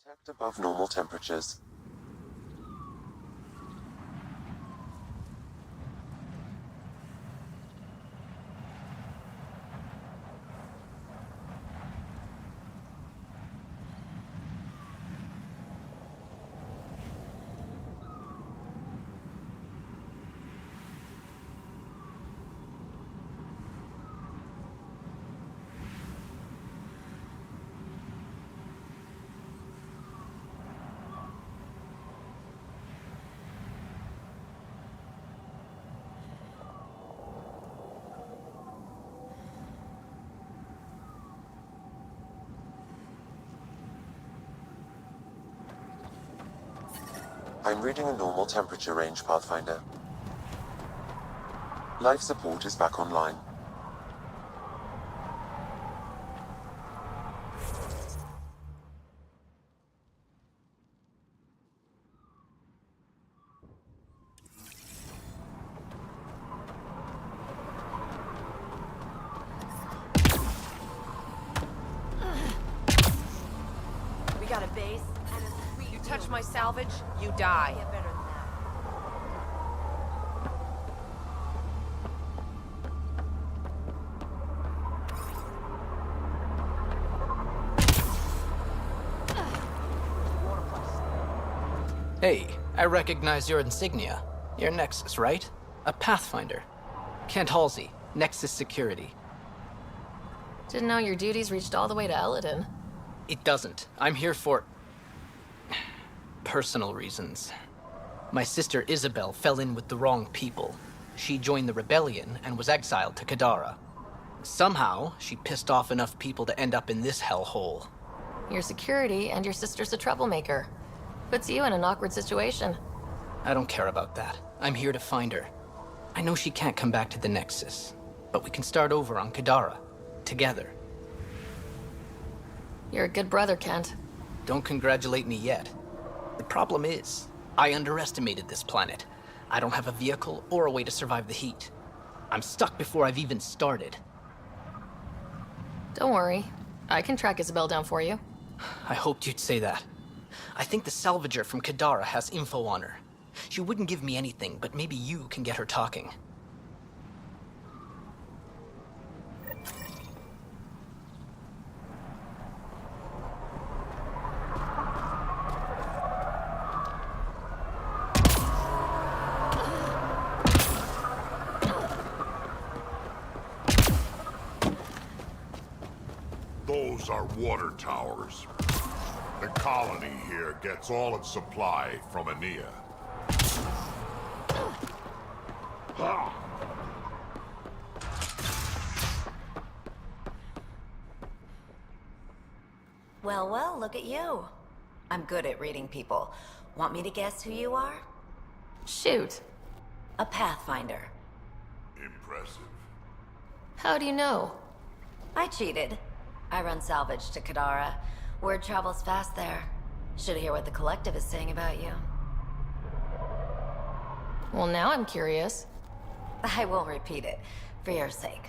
Detect above normal temperatures. I'm reading a normal temperature range, Pathfinder. Life support is back online. We got a base. You touch my salvage, you die. Hey, I recognize your insignia. Your Nexus, right? A Pathfinder. Kent Halsey, Nexus Security. Didn't know your duties reached all the way to Eladin. It doesn't. I'm here for... personal reasons. My sister Isabel fell in with the wrong people. She joined the rebellion and was exiled to Kadara. Somehow, she pissed off enough people to end up in this hellhole. Your security and your sister's a troublemaker. Puts you in an awkward situation. I don't care about that. I'm here to find her. I know she can't come back to the Nexus, but we can start over on Kadara. Together. You're a good brother, Kent. Don't congratulate me yet. The problem is, I underestimated this planet. I don't have a vehicle or a way to survive the heat. I'm stuck before I've even started. Don't worry. I can track Isabel down for you. I hoped you'd say that. I think the salvager from Kadara has info on her. She wouldn't give me anything, but maybe you can get her talking. Those are water towers. The colony here gets all its supply from Ania. Well, well, look at you. I'm good at reading people. Want me to guess who you are? Shoot. A Pathfinder. Impressive. How do you know? I cheated. I run salvage to Kadara. Word travels fast there. Should hear what the Collective is saying about you. Well, now I'm curious. I won't repeat it, for your sake.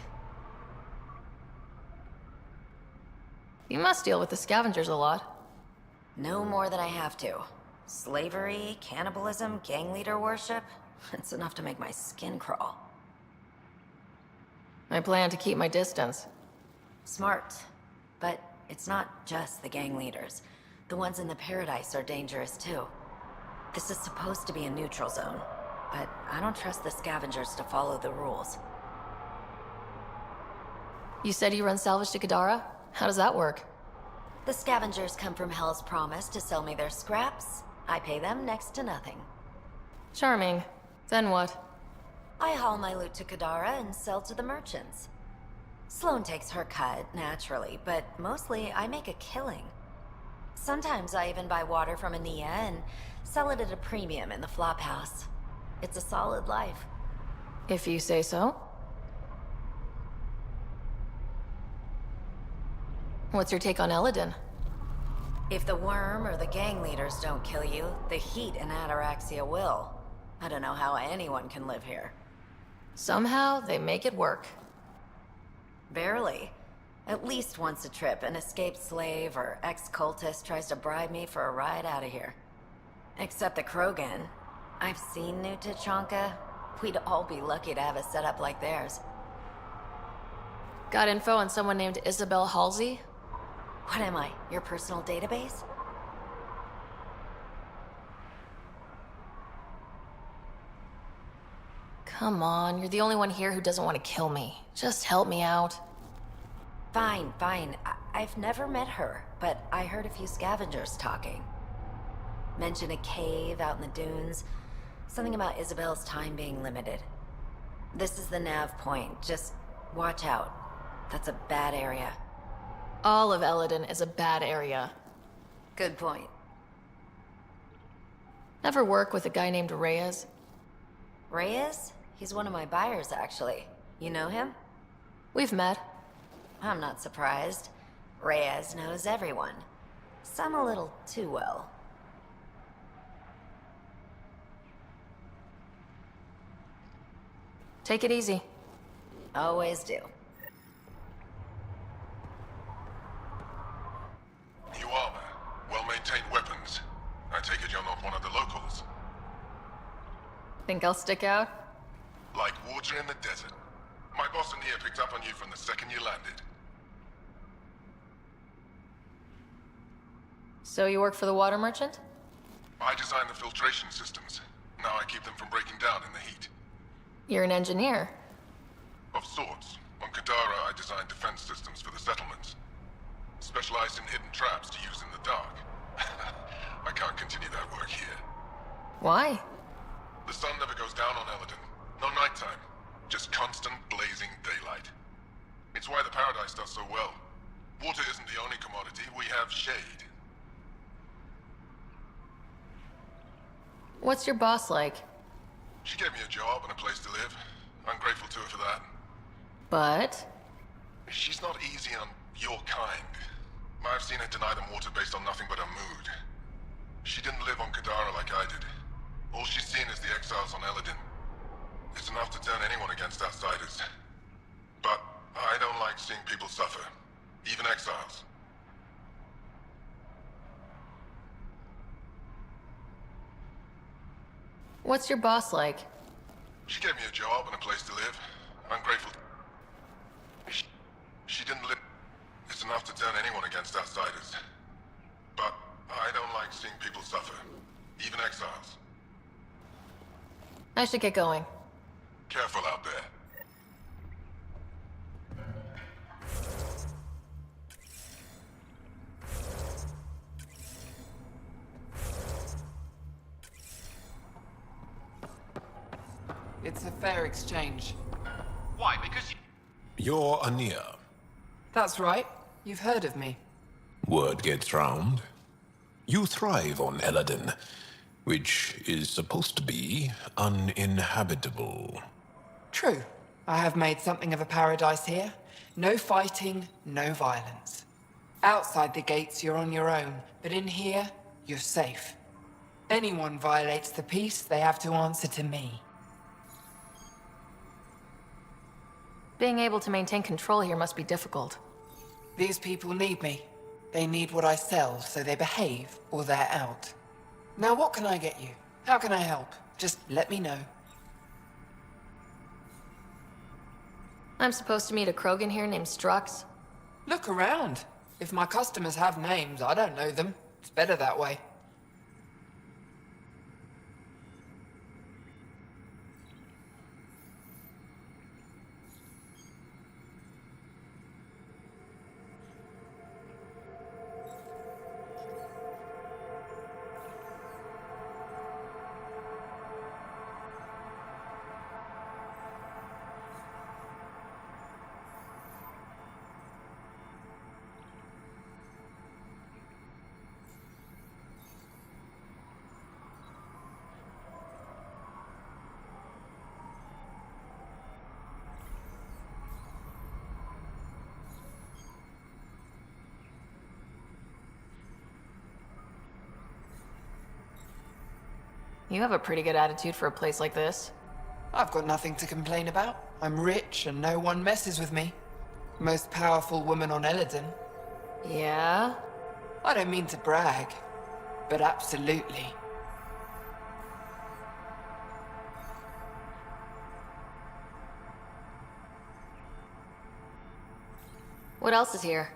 You must deal with the scavengers a lot. No more than I have to. Slavery, cannibalism, gang leader worship. It's enough to make my skin crawl. I plan to keep my distance. Smart. But it's not just the gang leaders. The ones in the Paradise are dangerous too. This is supposed to be a neutral zone, but I don't trust the scavengers to follow the rules. You said you run salvage to Kadara? How does that work? The scavengers come from Hell's Promise to sell me their scraps. I pay them next to nothing. Charming. Then what? I haul my loot to Kadara and sell to the merchants. Sloane takes her cut, naturally, but mostly I make a killing. Sometimes I even buy water from Ania and sell it at a premium in the flophouse. It's a solid life. If you say so. What's your take on Eladin? If the worm or the gang leaders don't kill you, the heat in Ataraxia will. I don't know how anyone can live here. Somehow, they make it work. Barely. At least once a trip, an escaped slave or ex-cultist tries to bribe me for a ride out of here. Except the Krogan. I've seen New Tachanka. We'd all be lucky to have a setup like theirs. Got info on someone named Isabel Halsey? What am I, your personal database? Come on, you're the only one here who doesn't want to kill me. Just help me out. Fine, fine. I've never met her, but I heard a few scavengers talking. Mention a cave out in the dunes. Something about Isabel's time being limited. This is the nav point. Just watch out. That's a bad area. All of Eladin is a bad area. Good point. Ever work with a guy named Reyes? Reyes? He's one of my buyers, actually. You know him? We've met. I'm not surprised. Reyes knows everyone. Some a little too well. Take it easy. Always do. New armor, well-maintained weapons. I take it you're not one of the locals. Think I'll stick out? Like water in the desert. My boss in here picked up on you from the second you landed. So you work for the water merchant? I designed the filtration systems. Now I keep them from breaking down in the heat. You're an engineer. Of sorts. On Kadara, I designed defense systems for the settlements. Specialized in hidden traps to use in the dark. I can't continue that work here. Why? The sun never goes down on Eladin. No nighttime. Just constant blazing daylight. It's why the Paradise does so well. Water isn't the only commodity. We have shade. What's your boss like? She gave me a job and a place to live. I'm grateful to her for that. But? She's not easy on your kind. I've seen her deny them water based on nothing but her mood. She didn't live on Kadara like I did. All she's seen is the exiles on Eladin. It's enough to turn anyone against outsiders. But I don't like seeing people suffer. Even exiles. What's your boss like? She gave me a job and a place to live. I'm grateful. She didn't live. It's enough to turn anyone against outsiders. But I don't like seeing people suffer. Even exiles. I should get going. Careful out there. It's a fair exchange. Why? Because You're Ania. That's right. You've heard of me. Word gets round. You thrive on Eladin, which is supposed to be uninhabitable. True. I have made something of a paradise here. No fighting, no violence. Outside the gates, you're on your own, but in here, you're safe. Anyone violates the peace, they have to answer to me. Being able to maintain control here must be difficult. These people need me. They need what I sell, so they behave or they're out. Now what can I get you? How can I help? Just let me know. I'm supposed to meet a Krogan here named Strux. Look around. If my customers have names, I don't know them. It's better that way. You have a pretty good attitude for a place like this. I've got nothing to complain about. I'm rich and no one messes with me. Most powerful woman on Eladin. Yeah? I don't mean to brag, but absolutely. What else is here?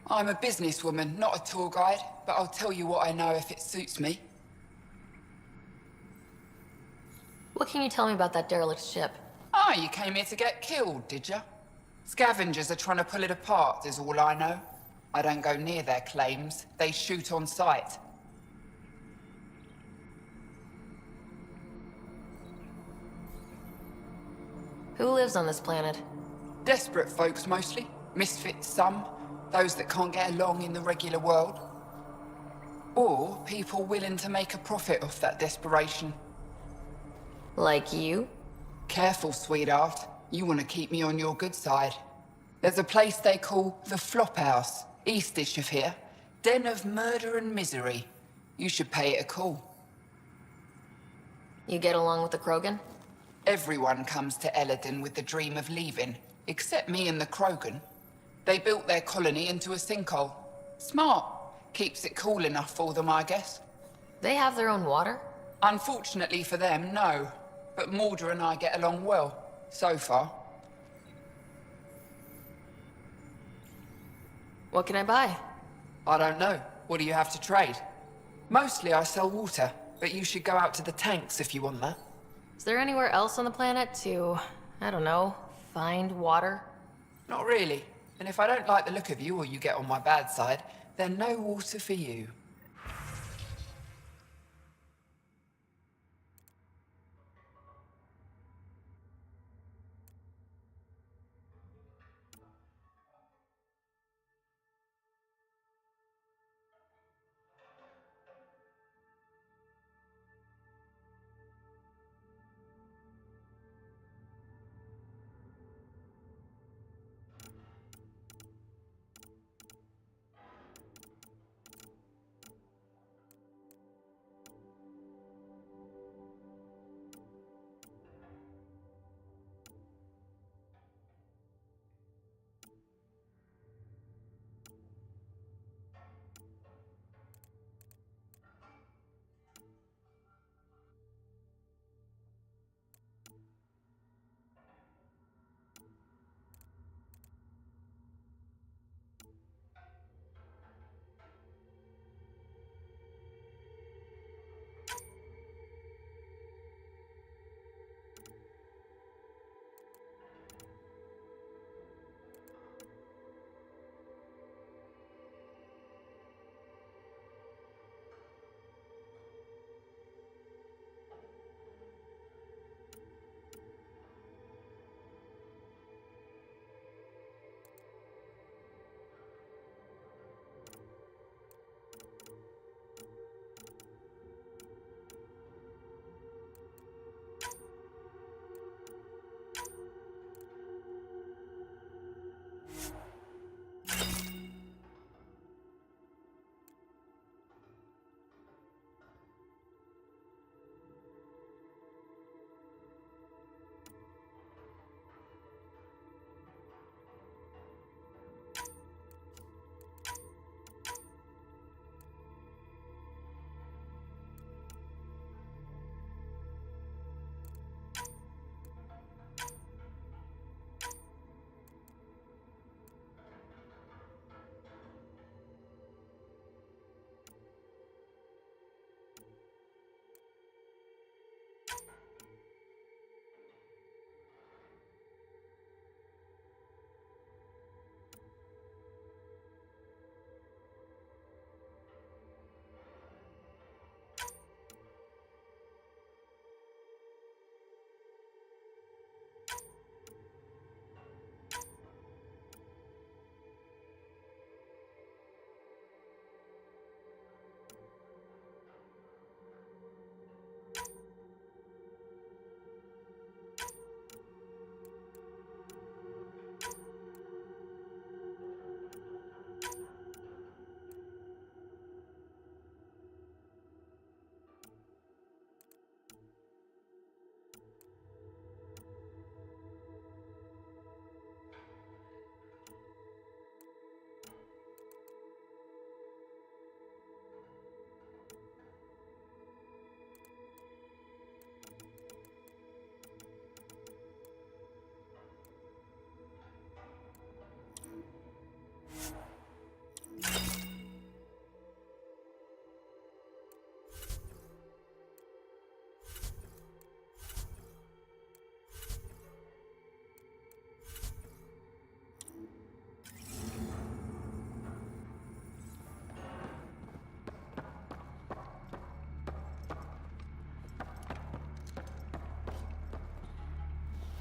I'm a businesswoman, not a tour guide, but I'll tell you what I know if it suits me. What can you tell me about that derelict ship? Ah, you came here to get killed, did ya? Scavengers are trying to pull it apart, is all I know. I don't go near their claims. They shoot on sight. Who lives on this planet? Desperate folks, mostly. Misfits, some. Those that can't get along in the regular world. Or people willing to make a profit off that desperation. Like you? Careful, sweetheart. You want to keep me on your good side. There's a place they call the Flop House, eastish of here. Den of murder and misery. You should pay it a call. You get along with the Krogan? Everyone comes to Eladin with the dream of leaving, except me and the Krogan. They built their colony into a sinkhole. Smart. Keeps it cool enough for them, I guess. They have their own water? Unfortunately for them, no. But Mordor and I get along well, so far. What can I buy? I don't know. What do you have to trade? Mostly I sell water, but you should go out to the tanks if you want that. Is there anywhere else on the planet to, I don't know, find water? Not really. And if I don't like the look of you or you get on my bad side, then no water for you.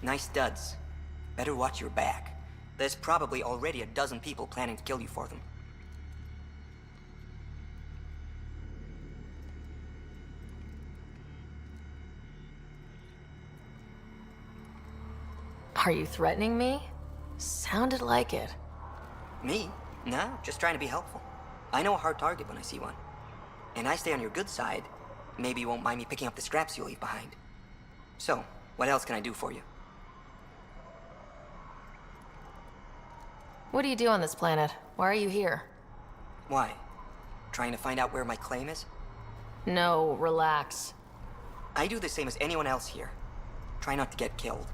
Nice studs. Better watch your back. There's probably already a dozen people planning to kill you for them. Are you threatening me? Sounded like it. Me? No, just trying to be helpful. I know a hard target when I see one. And I stay on your good side. Maybe you won't mind me picking up the scraps you leave behind. So, what else can I do for you? What do you do on this planet? Why are you here? Why? Trying to find out where my claim is? No, relax. I do the same as anyone else here. Try not to get killed.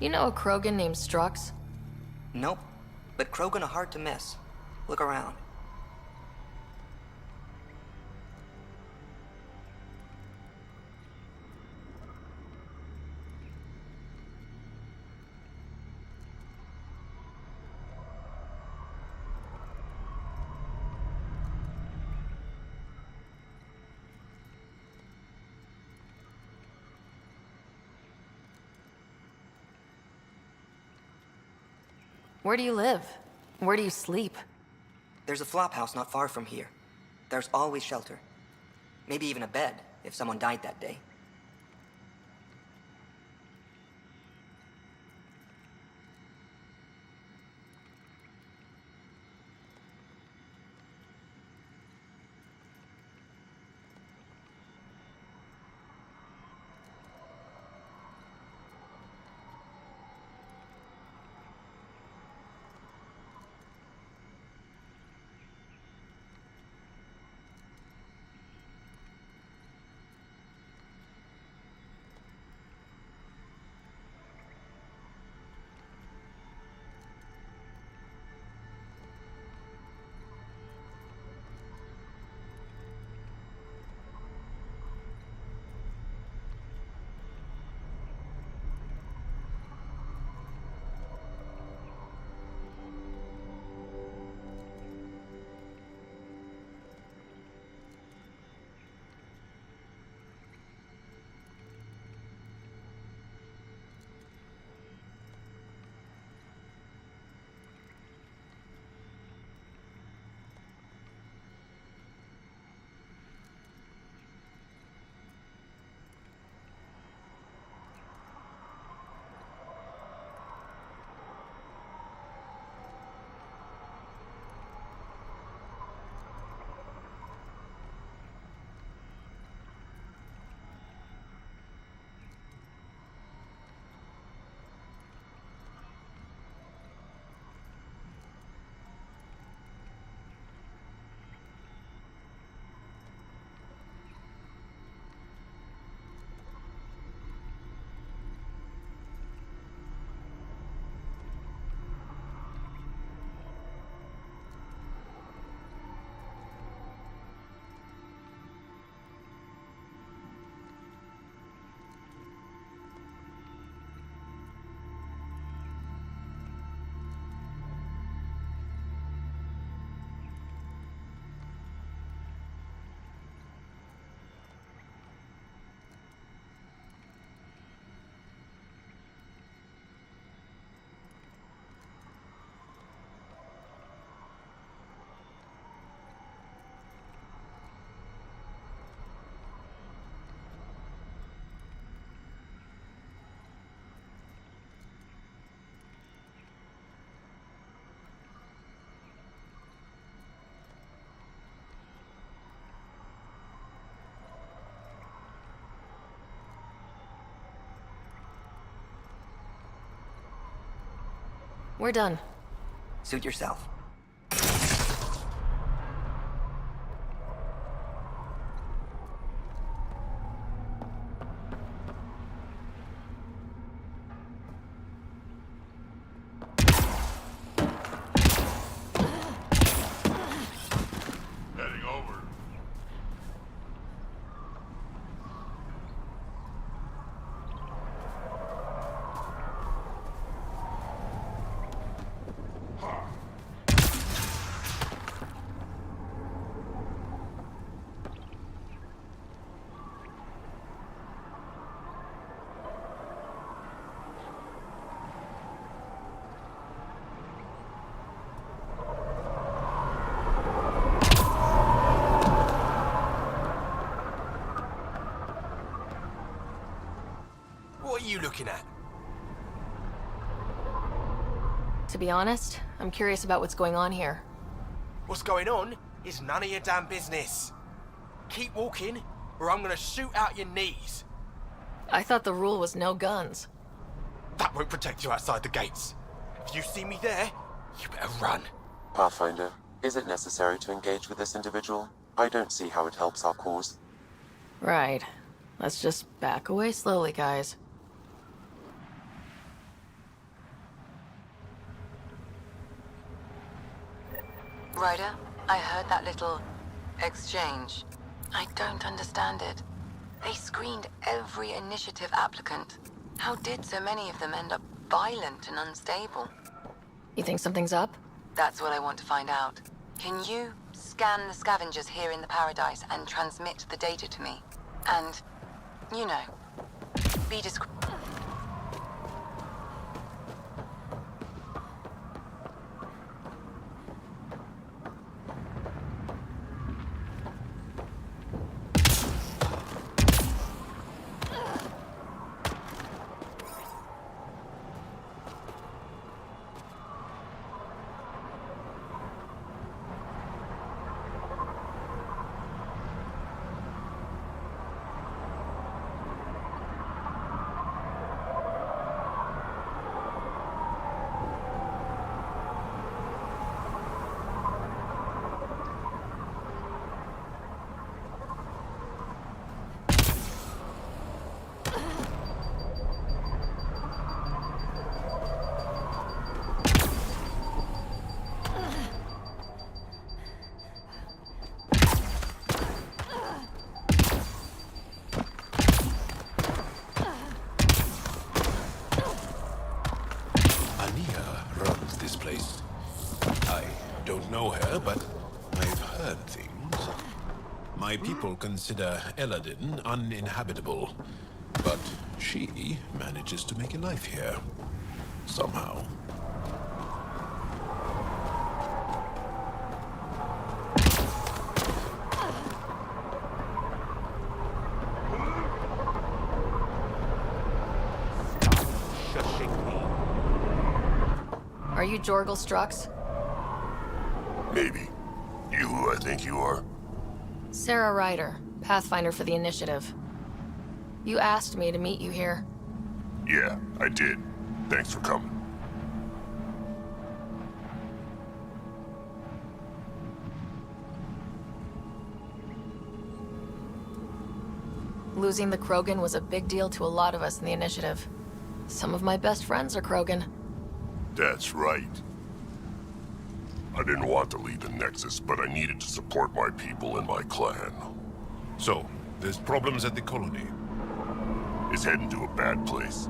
You know a Krogan named Strux? Nope. But Krogan are hard to miss. Look around. Where do you live? Where do you sleep? There's a flop house not far from here. There's always shelter. Maybe even a bed, if someone died that day. We're done. Suit yourself. Heading over. What are you looking at? To be honest, I'm curious about what's going on here. What's going on is none of your damn business. Keep walking, or I'm gonna shoot out your knees. I thought the rule was no guns. That won't protect you outside the gates. If you see me there, you better run. Pathfinder, is it necessary to engage with this individual? I don't see how it helps our cause. Right. Let's just back away slowly, guys. Ryder, I heard that little exchange. I don't understand it. They screened every initiative applicant. How did so many of them end up violent and unstable? You think something's up? That's what I want to find out. Can you scan the scavengers here in the Paradise and transmit the data to me? And, you know, be discreet. Know her, but I've heard things. My people consider Eladin uninhabitable, but she manages to make a life here. Somehow. Stop shushing me. Are you Jorgal Strux? Maybe. You who I think you are? Sarah Ryder, Pathfinder for the Initiative. You asked me to meet you here. Yeah, I did. Thanks for coming. Losing the Krogan was a big deal to a lot of us in the Initiative. Some of my best friends are Krogan. That's right. I didn't want to leave the Nexus, but I needed to support my people and my clan. So, there's problems at the colony. It's heading to a bad place.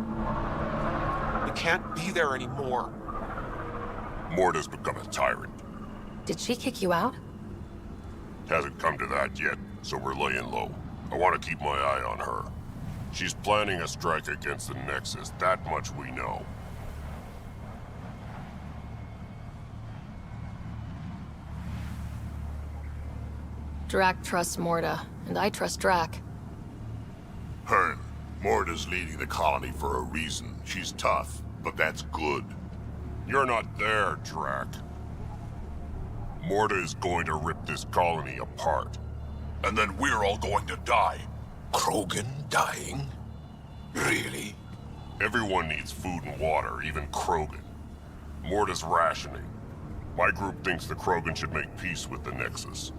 We can't be there anymore. Morta's become a tyrant. Did she kick you out? Hasn't come to that yet, so we're laying low. I want to keep my eye on her. She's planning a strike against the Nexus, that much we know. Drac trusts Morta, and I trust Drac. Hearn, Morta's leading the colony for a reason. She's tough, but that's good. You're not there, Drac. Morta is going to rip this colony apart. And then we're all going to die. Krogan dying? Really? Everyone needs food and water, even Krogan. Morta's rationing. My group thinks the Krogan should make peace with the Nexus.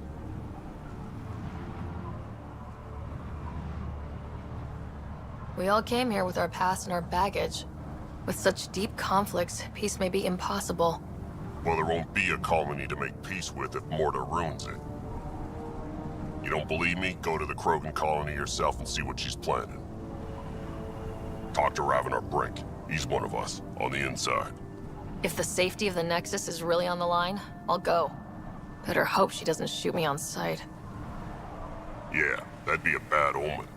We all came here with our past and our baggage. With such deep conflicts, peace may be impossible. Well, there won't be a colony to make peace with if Morta ruins it. You don't believe me? Go to the Krogan colony yourself and see what she's planning. Talk to Ravenar Brink. He's one of us, on the inside. If the safety of the Nexus is really on the line, I'll go. Better hope she doesn't shoot me on sight. Yeah, that'd be a bad omen.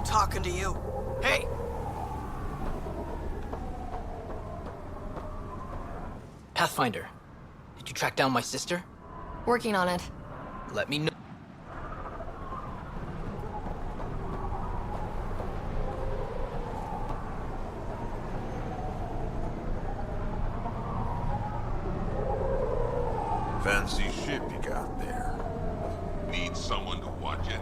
Talking to you. Hey! Pathfinder, did you track down my sister? Working on it. Let me know. Fancy ship you got there. Need someone to watch it?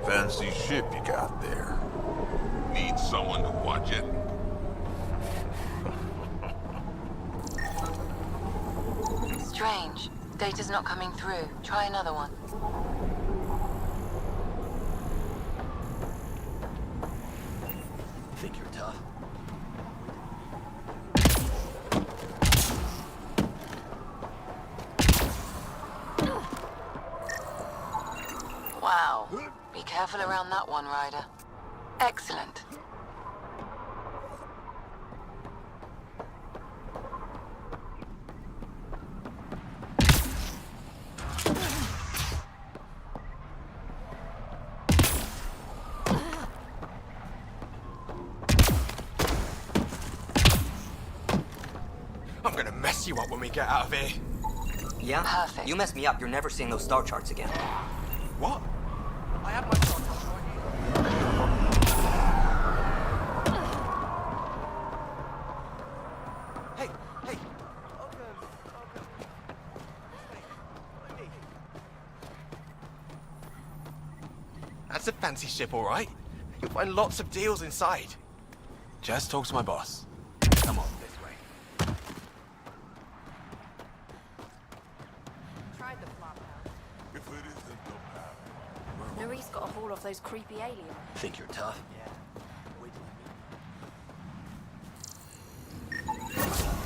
Fancy ship you got there. Need someone to watch it? Strange. Data's not coming through. Try another one. Think you're tough? Wow. Be careful around that one, Ryder. Excellent. I'm gonna mess you up when we get out of here. Yeah? Perfect. You mess me up, you're never seeing those star charts again. What? I have my shot right here. Hey, hey. Hey. That's a fancy ship, all right. You'll find lots of deals inside. Just talk to my boss. Come on, this way. Tried the flop house. If it isn't the path. Nerie's got a haul off those creepy aliens. Think you're tough?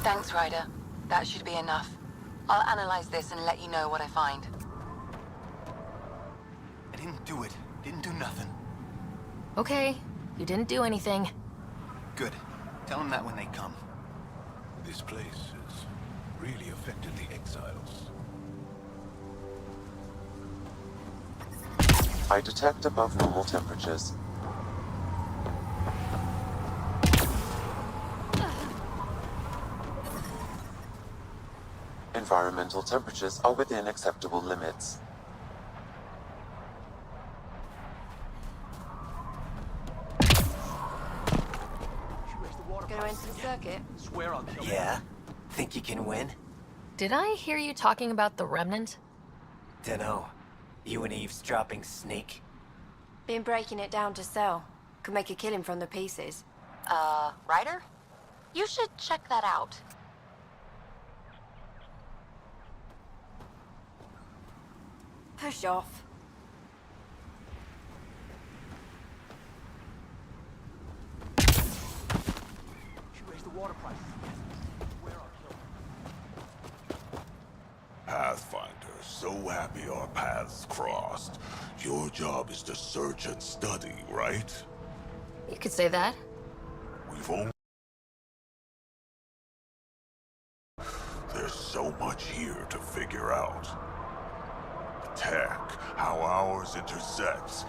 Thanks, Ryder. That should be enough. I'll analyze this and let you know what I find. I didn't do it. Didn't do nothing. Okay, you didn't do anything. Good. Tell them that when they come. This place has really affected the exiles. I detect above normal temperatures. Environmental temperatures are within acceptable limits. Gonna enter the circuit? Yeah? Think you can win? Did I hear you talking about the Remnant? Dunno. You an eavesdropping sneak? Been breaking it down to sell. Could make a killing from the pieces. Ryder? You should check that out. Push off. Pathfinder, so happy our paths crossed. Your job is to search and study, right? You could say that. We've only... There's so much here to figure out. Tech, how ours intersects.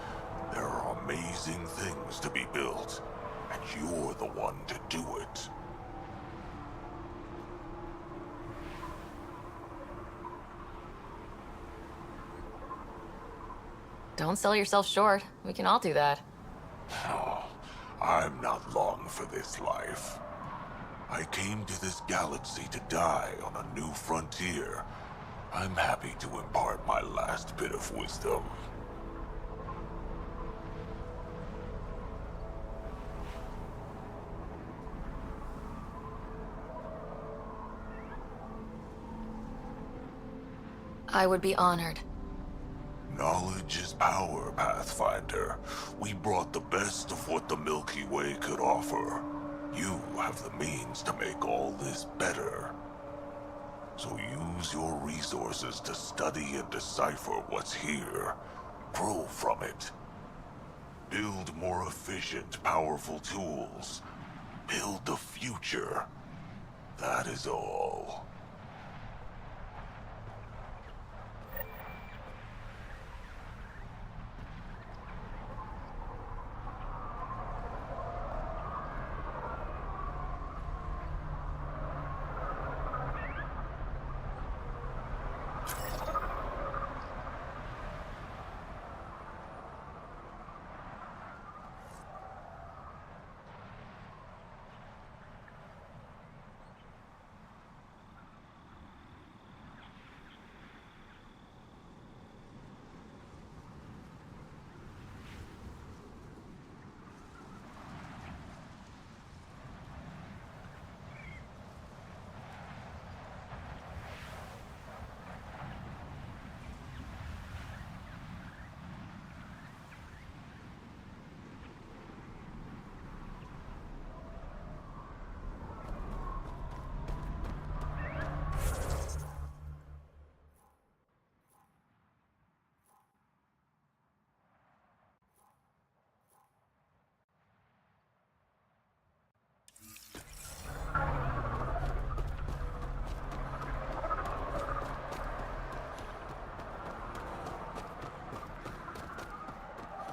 There are amazing things to be built, and you're the one to do it. Don't sell yourself short. We can all do that. Oh, I'm not long for this life. I came to this galaxy to die on a new frontier. I'm happy to impart my last bit of wisdom. I would be honored. Knowledge is power, Pathfinder. We brought the best of what the Milky Way could offer. You have the means to make all this better. So use your resources to study and decipher what's here. Grow from it. Build more efficient, powerful tools. Build the future. That is all.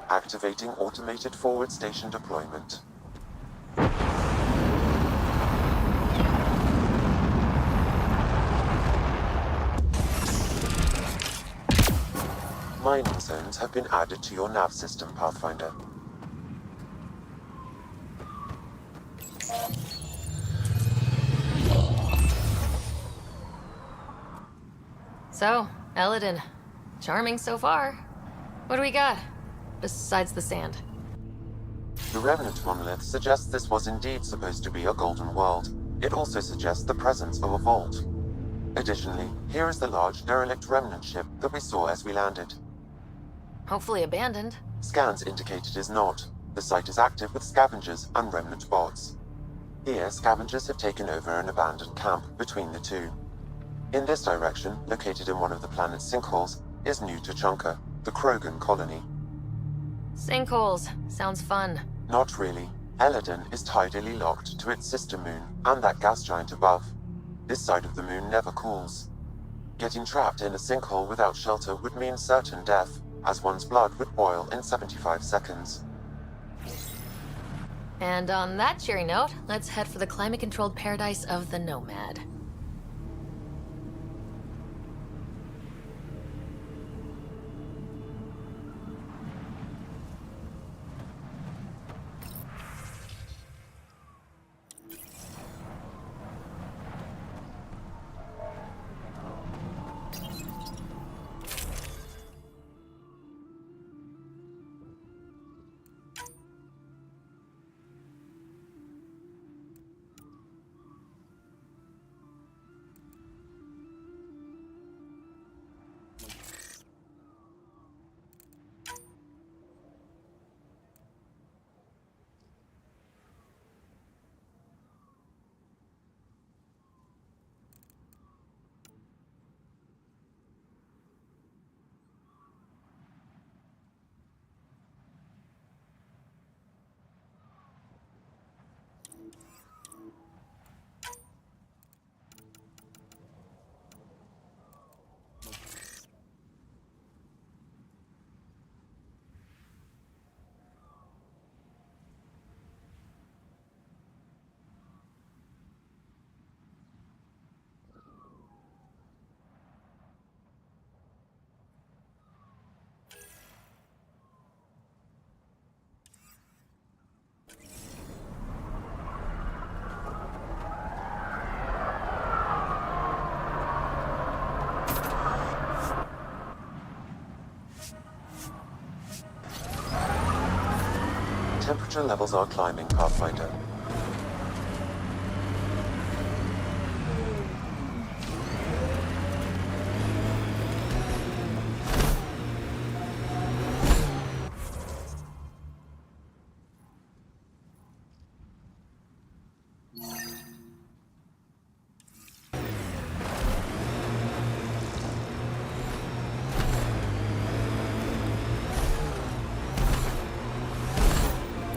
Activating automated forward station deployment. Mining zones have been added to your nav system, Pathfinder. So, Eladin. Charming so far. What do we got? Besides the sand. The Remnant monolith suggests this was indeed supposed to be a golden world. It also suggests the presence of a vault. Additionally, here is the large derelict remnant ship that we saw as we landed. Hopefully abandoned. Scans indicate it is not. The site is active with scavengers and remnant bots. Here, scavengers have taken over an abandoned camp between the two. In this direction, located in one of the planet's sinkholes, is New Tuchanka, the Krogan colony. Sinkholes. Sounds fun. Not really. Eladin is tidally locked to its sister moon and that gas giant above. This side of the moon never cools. Getting trapped in a sinkhole without shelter would mean certain death, as one's blood would boil in 75 seconds. And on that cheery note, let's head for the climate-controlled paradise of the Nomad. Temperature levels are climbing, Pathfinder.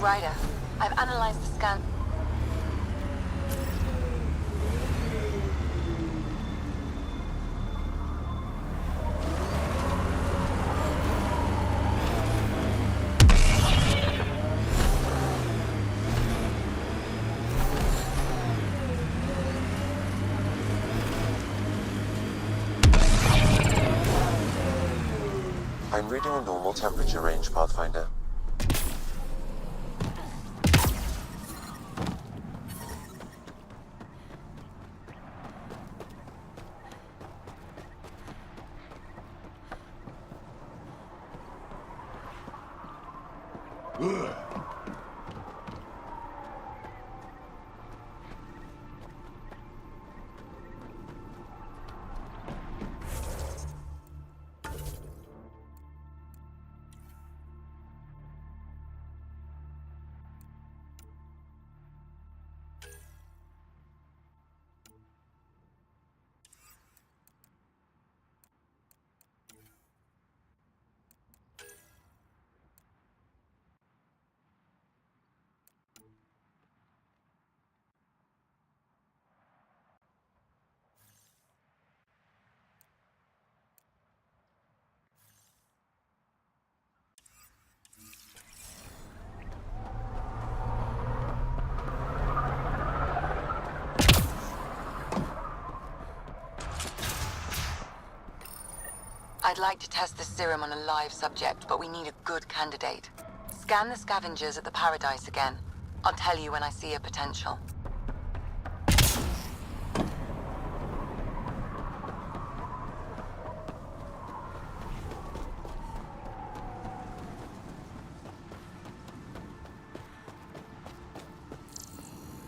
Ryder, I've analyzed the scan. I'm reading a normal temperature range, Pathfinder. I'd like to test the serum on a live subject, but we need a good candidate. Scan the scavengers at the Paradise again. I'll tell you when I see a potential.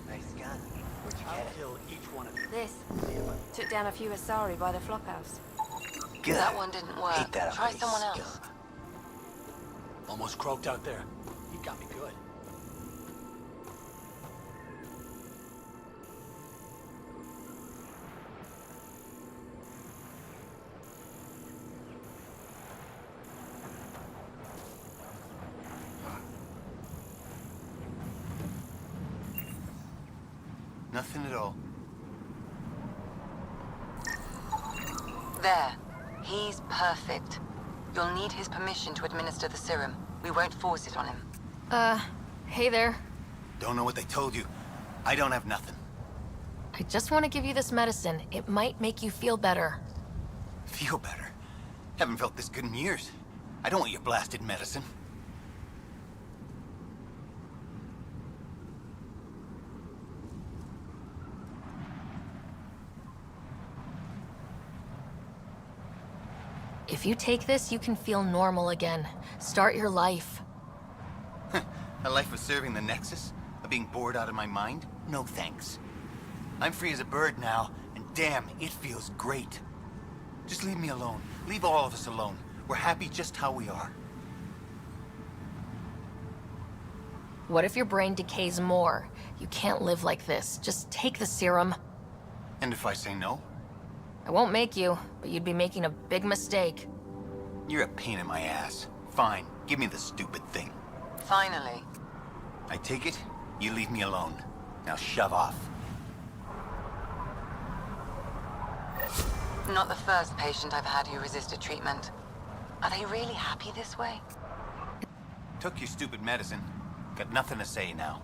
Nice gun. Where'd you get it? Kill each one of them. This. Took down a few Asari by the flockhouse. Good. That one didn't work. Hate that Try ugly someone scum. else. Almost croaked out there. You got me good. Nothing at all. There. He's perfect. You'll need his permission to administer the serum. We won't force it on him. Hey there. Don't know what they told you. I don't have nothing. I just want to give you this medicine. It might make you feel better. Feel better? Haven't felt this good in years. I don't want your blasted medicine. If you take this, you can feel normal again. Start your life. A life of serving the Nexus? Of being bored out of my mind? No thanks. I'm free as a bird now, and damn, it feels great. Just leave me alone. Leave all of us alone. We're happy just how we are. What if your brain decays more? You can't live like this. Just take the serum. And if I say no? I won't make you, but you'd be making a big mistake. You're a pain in my ass. Fine, give me the stupid thing. Finally. I take it, you leave me alone. Now shove off. Not the first patient I've had who resisted treatment. Are they really happy this way? Took your stupid medicine. Got nothing to say now.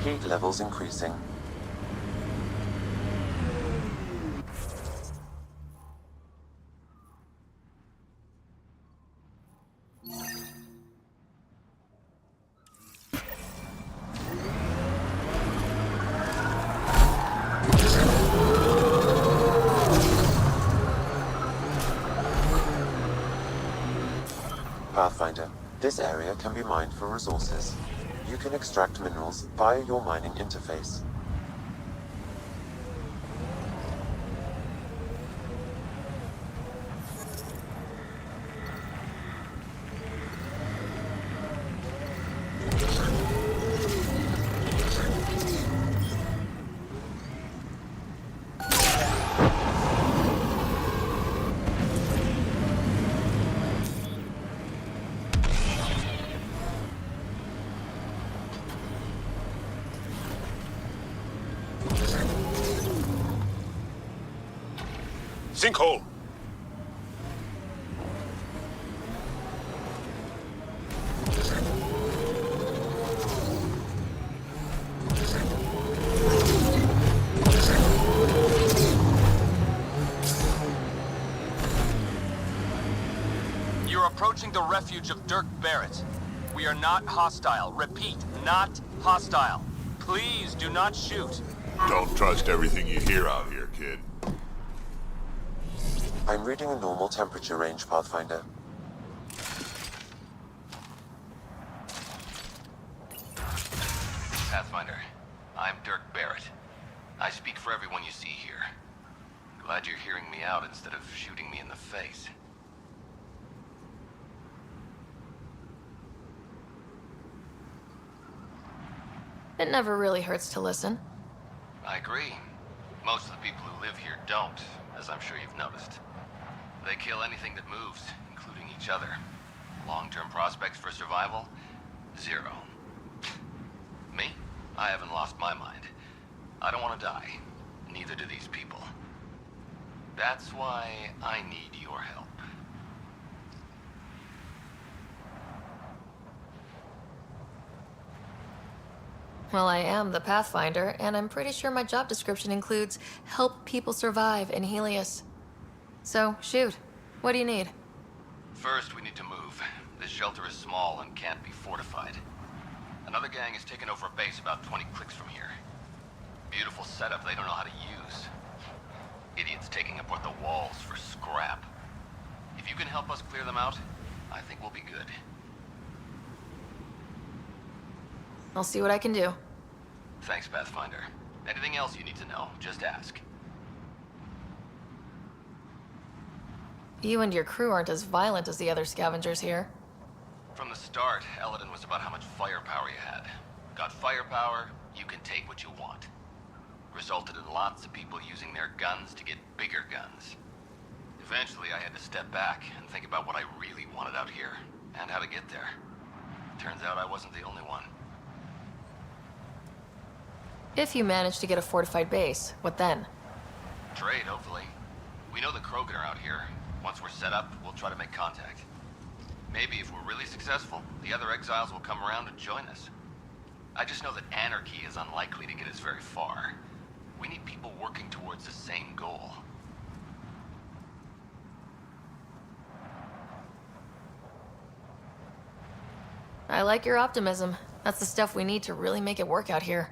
Gate levels increasing. Pathfinder, this area can be mined for resources. You can extract minerals via your mining interface. Sinkhole! You're approaching the refuge of Dirk Barrett. We are not hostile. Repeat, not hostile. Please do not shoot. Don't trust everything you hear out here, kid. I'm reading a normal temperature range, Pathfinder. Pathfinder, I'm Dirk Barrett. I speak for everyone you see here. Glad you're hearing me out instead of shooting me in the face. It never really hurts to listen. I agree. Most of the people who live here don't, as I'm sure you've noticed. They kill anything that moves, including each other. Long-term prospects for survival? Zero. Me? I haven't lost my mind. I don't want to die. Neither do these people. That's why I need your help. Well, I am the Pathfinder, and I'm pretty sure my job description includes help people survive in Helios. So, shoot. What do you need? First, we need to move. This shelter is small and can't be fortified. Another gang has taken over a base about 20 clicks from here. Beautiful setup they don't know how to use. Idiots taking apart the walls for scrap. If you can help us clear them out, I think we'll be good. I'll see what I can do. Thanks, Pathfinder. Anything else you need to know, just ask. You and your crew aren't as violent as the other scavengers here. From the start, Eladin was about how much firepower you had. Got firepower, you can take what you want. Resulted in lots of people using their guns to get bigger guns. Eventually, I had to step back and think about what I really wanted out here, and how to get there. Turns out I wasn't the only one. If you manage to get a fortified base, what then? Trade, hopefully. We know the Krogan are out here. Once we're set up, we'll try to make contact. Maybe if we're really successful, the other exiles will come around and join us. I just know that anarchy is unlikely to get us very far. We need people working towards the same goal. I like your optimism. That's the stuff we need to really make it work out here.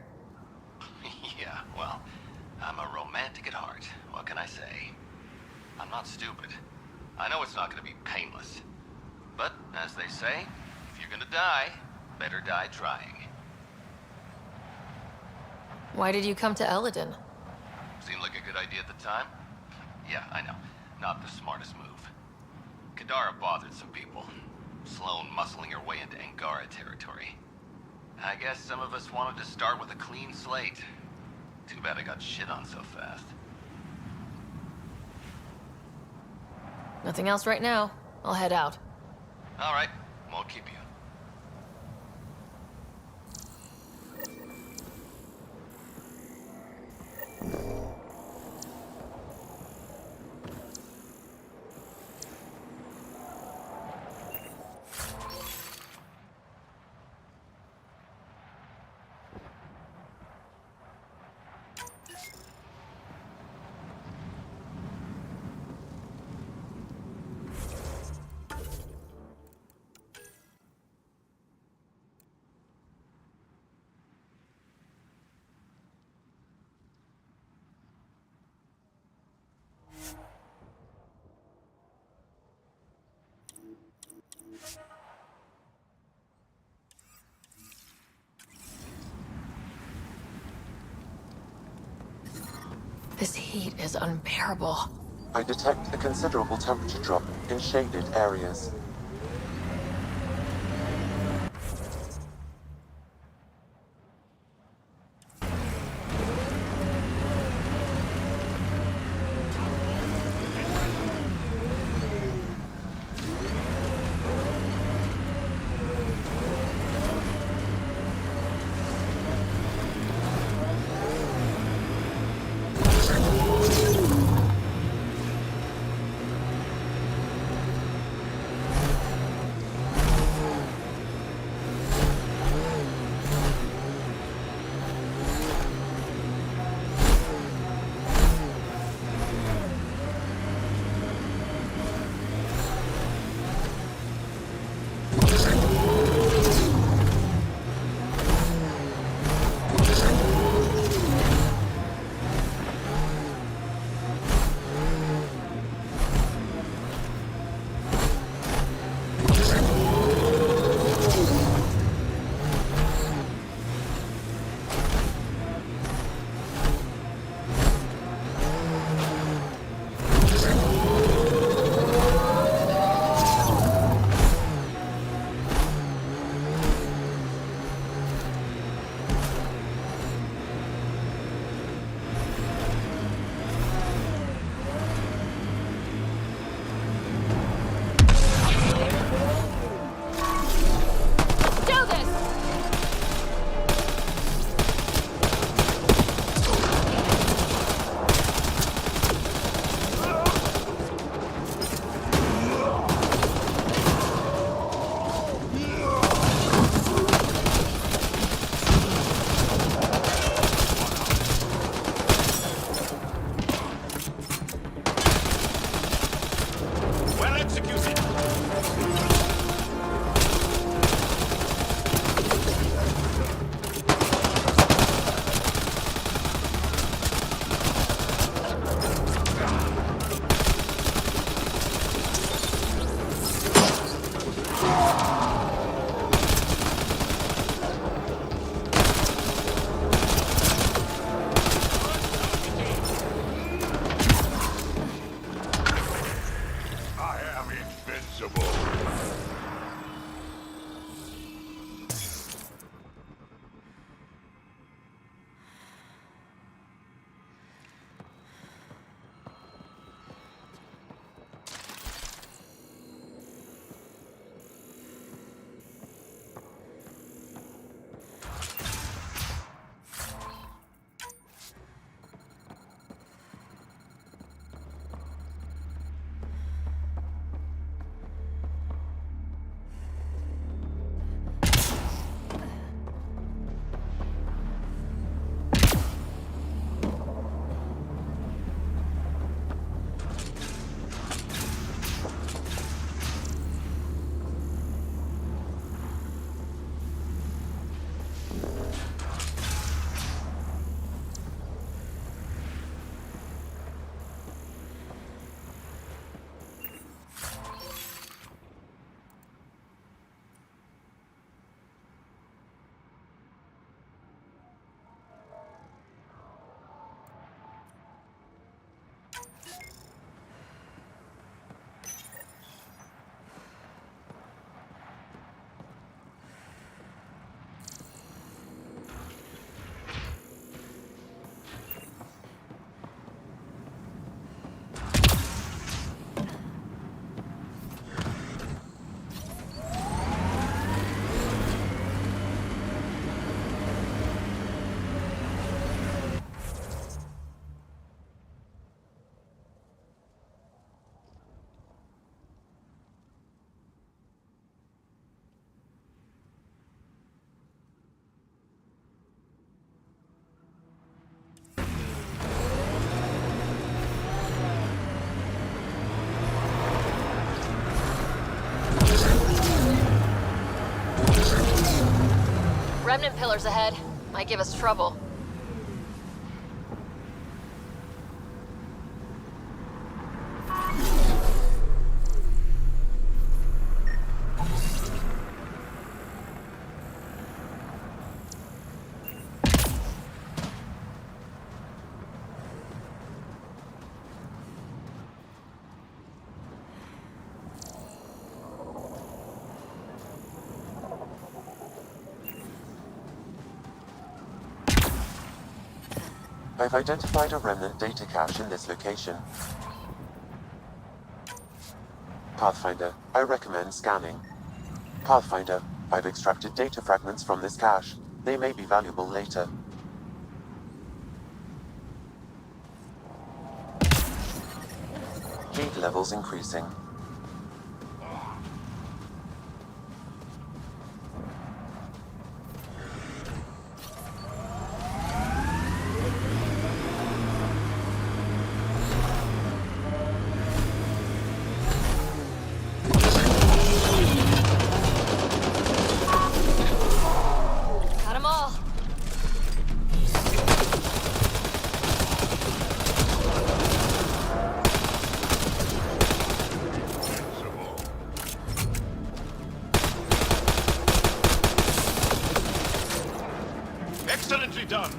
Yeah, well, I'm a romantic at heart. What can I say? I'm not stupid. I know it's not going to be painless. But, as they say, if you're gonna die, better die trying. Why did you come to Eladin? Seemed like a good idea at the time? Yeah, I know. Not the smartest move. Kadara bothered some people. Sloane muscling her way into Angara territory. I guess some of us wanted to start with a clean slate. Too bad I got shit on so fast. Nothing else right now. I'll head out. All right, won't keep you. This heat is unbearable. I detect a considerable temperature drop in shaded areas. Remnant pillars ahead. Might give us trouble. I've identified a remnant data cache in this location. Pathfinder, I recommend scanning. Pathfinder, I've extracted data fragments from this cache. They may be valuable later. Gate levels increasing. Got 'em all. Excellently done.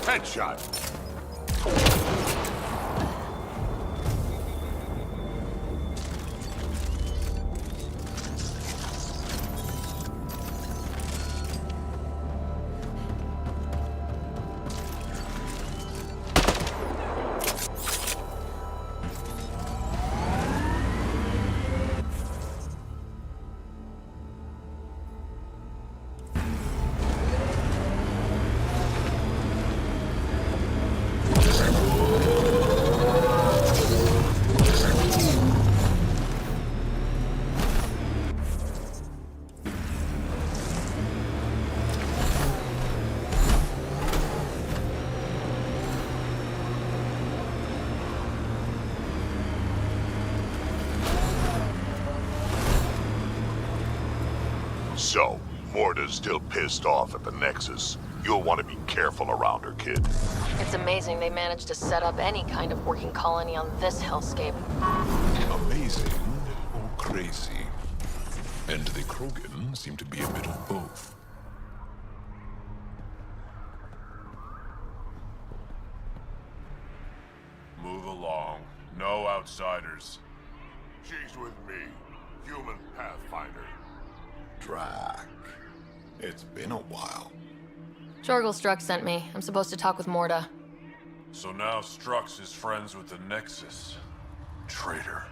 Headshot. So, Morta's still pissed off at the Nexus. You'll want to be careful around her, kid. It's amazing they managed to set up any kind of working colony on this hellscape. Amazing or crazy? And the Krogan seem to be a bit of both. Move along. No outsiders. She's with me. Human Pathfinder. Drac. It's been a while. Jorgel Strux sent me. I'm supposed to talk with Morta. So now Strux is friends with the Nexus. Traitor.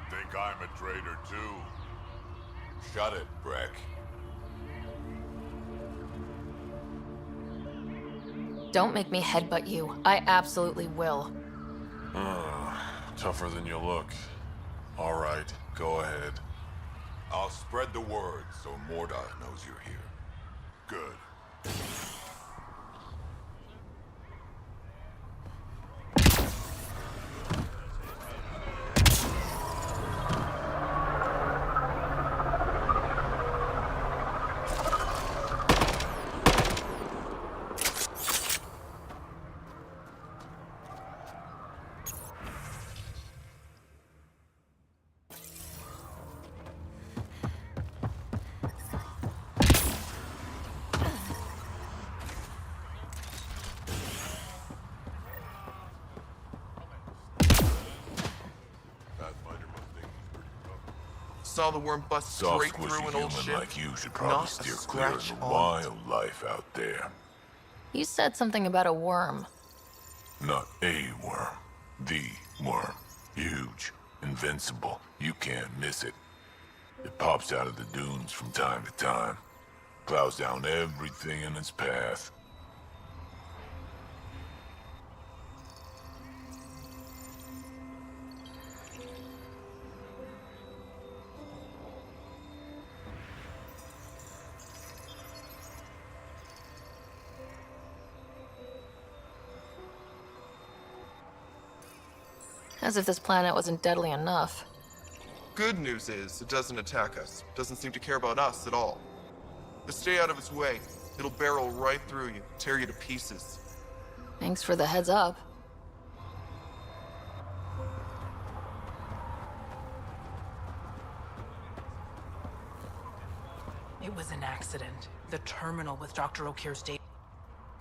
Think I'm a traitor too? Shut it, Breck. Don't make me headbutt you. I absolutely will. Tougher than you look. All right, go ahead. I'll spread the word so Morda knows you're here. Good. Saw the worm bust straight through an old ship. Like you should probably steer clear of the wildlife out there. You said something about a worm. Not a worm. The worm. Huge. Invincible. You can't miss it. It pops out of the dunes from time to time. Plows down everything in its path. As if this planet wasn't deadly enough. Good news is, it doesn't attack us. Doesn't seem to care about us at all. Just stay out of its way. It'll barrel right through you, tear you to pieces. Thanks for the heads up. It was an accident. The terminal with Dr. O'Keefe's data.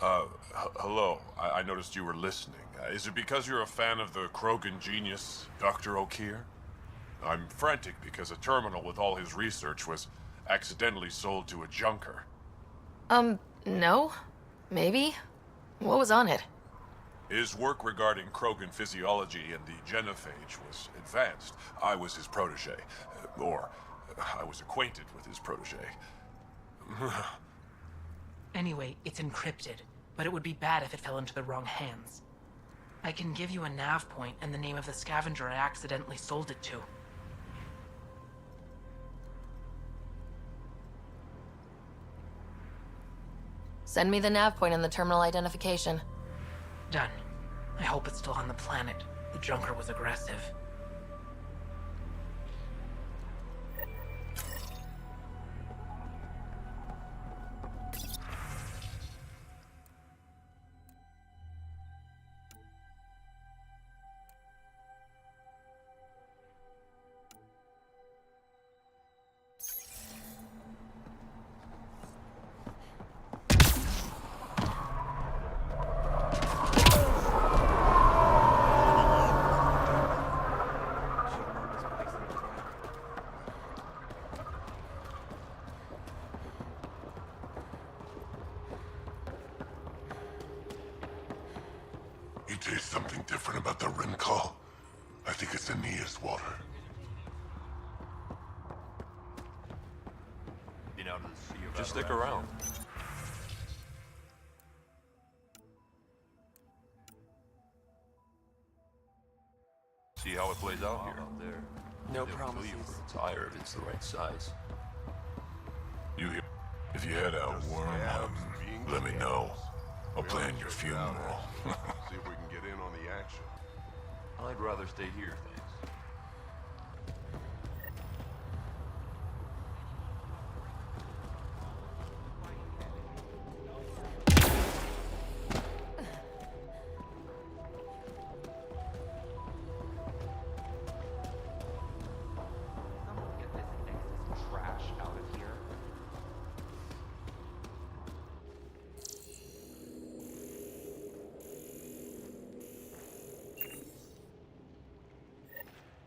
Hello. I noticed you were listening. Is it because you're a fan of the Krogan genius, Dr. O'Keefe? I'm frantic because a terminal with all his research was accidentally sold to a junker. No? Maybe? What was on it? His work regarding Krogan physiology and the genophage was advanced. I was his protege. Or, I was acquainted with his protege. Anyway, it's encrypted, but it would be bad if it fell into the wrong hands. I can give you a nav point and the name of the scavenger I accidentally sold it to. Send me the nav point and the terminal identification. Done. I hope it's still on the planet. The junker was aggressive. You taste something different about the rim call? I think it's Aeneas water. Just stick around. See how it plays out here. No promises. Tired, it's the right size. You hear? If you head out worm hunting, let me know. I'll plan your funeral. See if we can get in on the action. I'd rather stay here, thanks.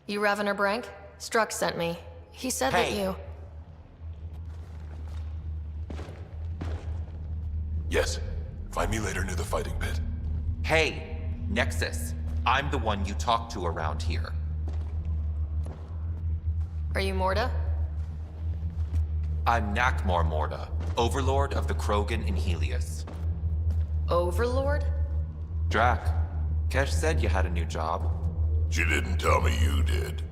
You Ravener Brank? Struck sent me. He said that you... Yes. Find me later near the fighting pit. Hey, Nexus. I'm the one you talk to around here. Are you Morda? I'm Nakmor Morda, Overlord of the Krogan in Helios. Overlord? Drac, Kesh said you had a new job. She didn't tell me you did.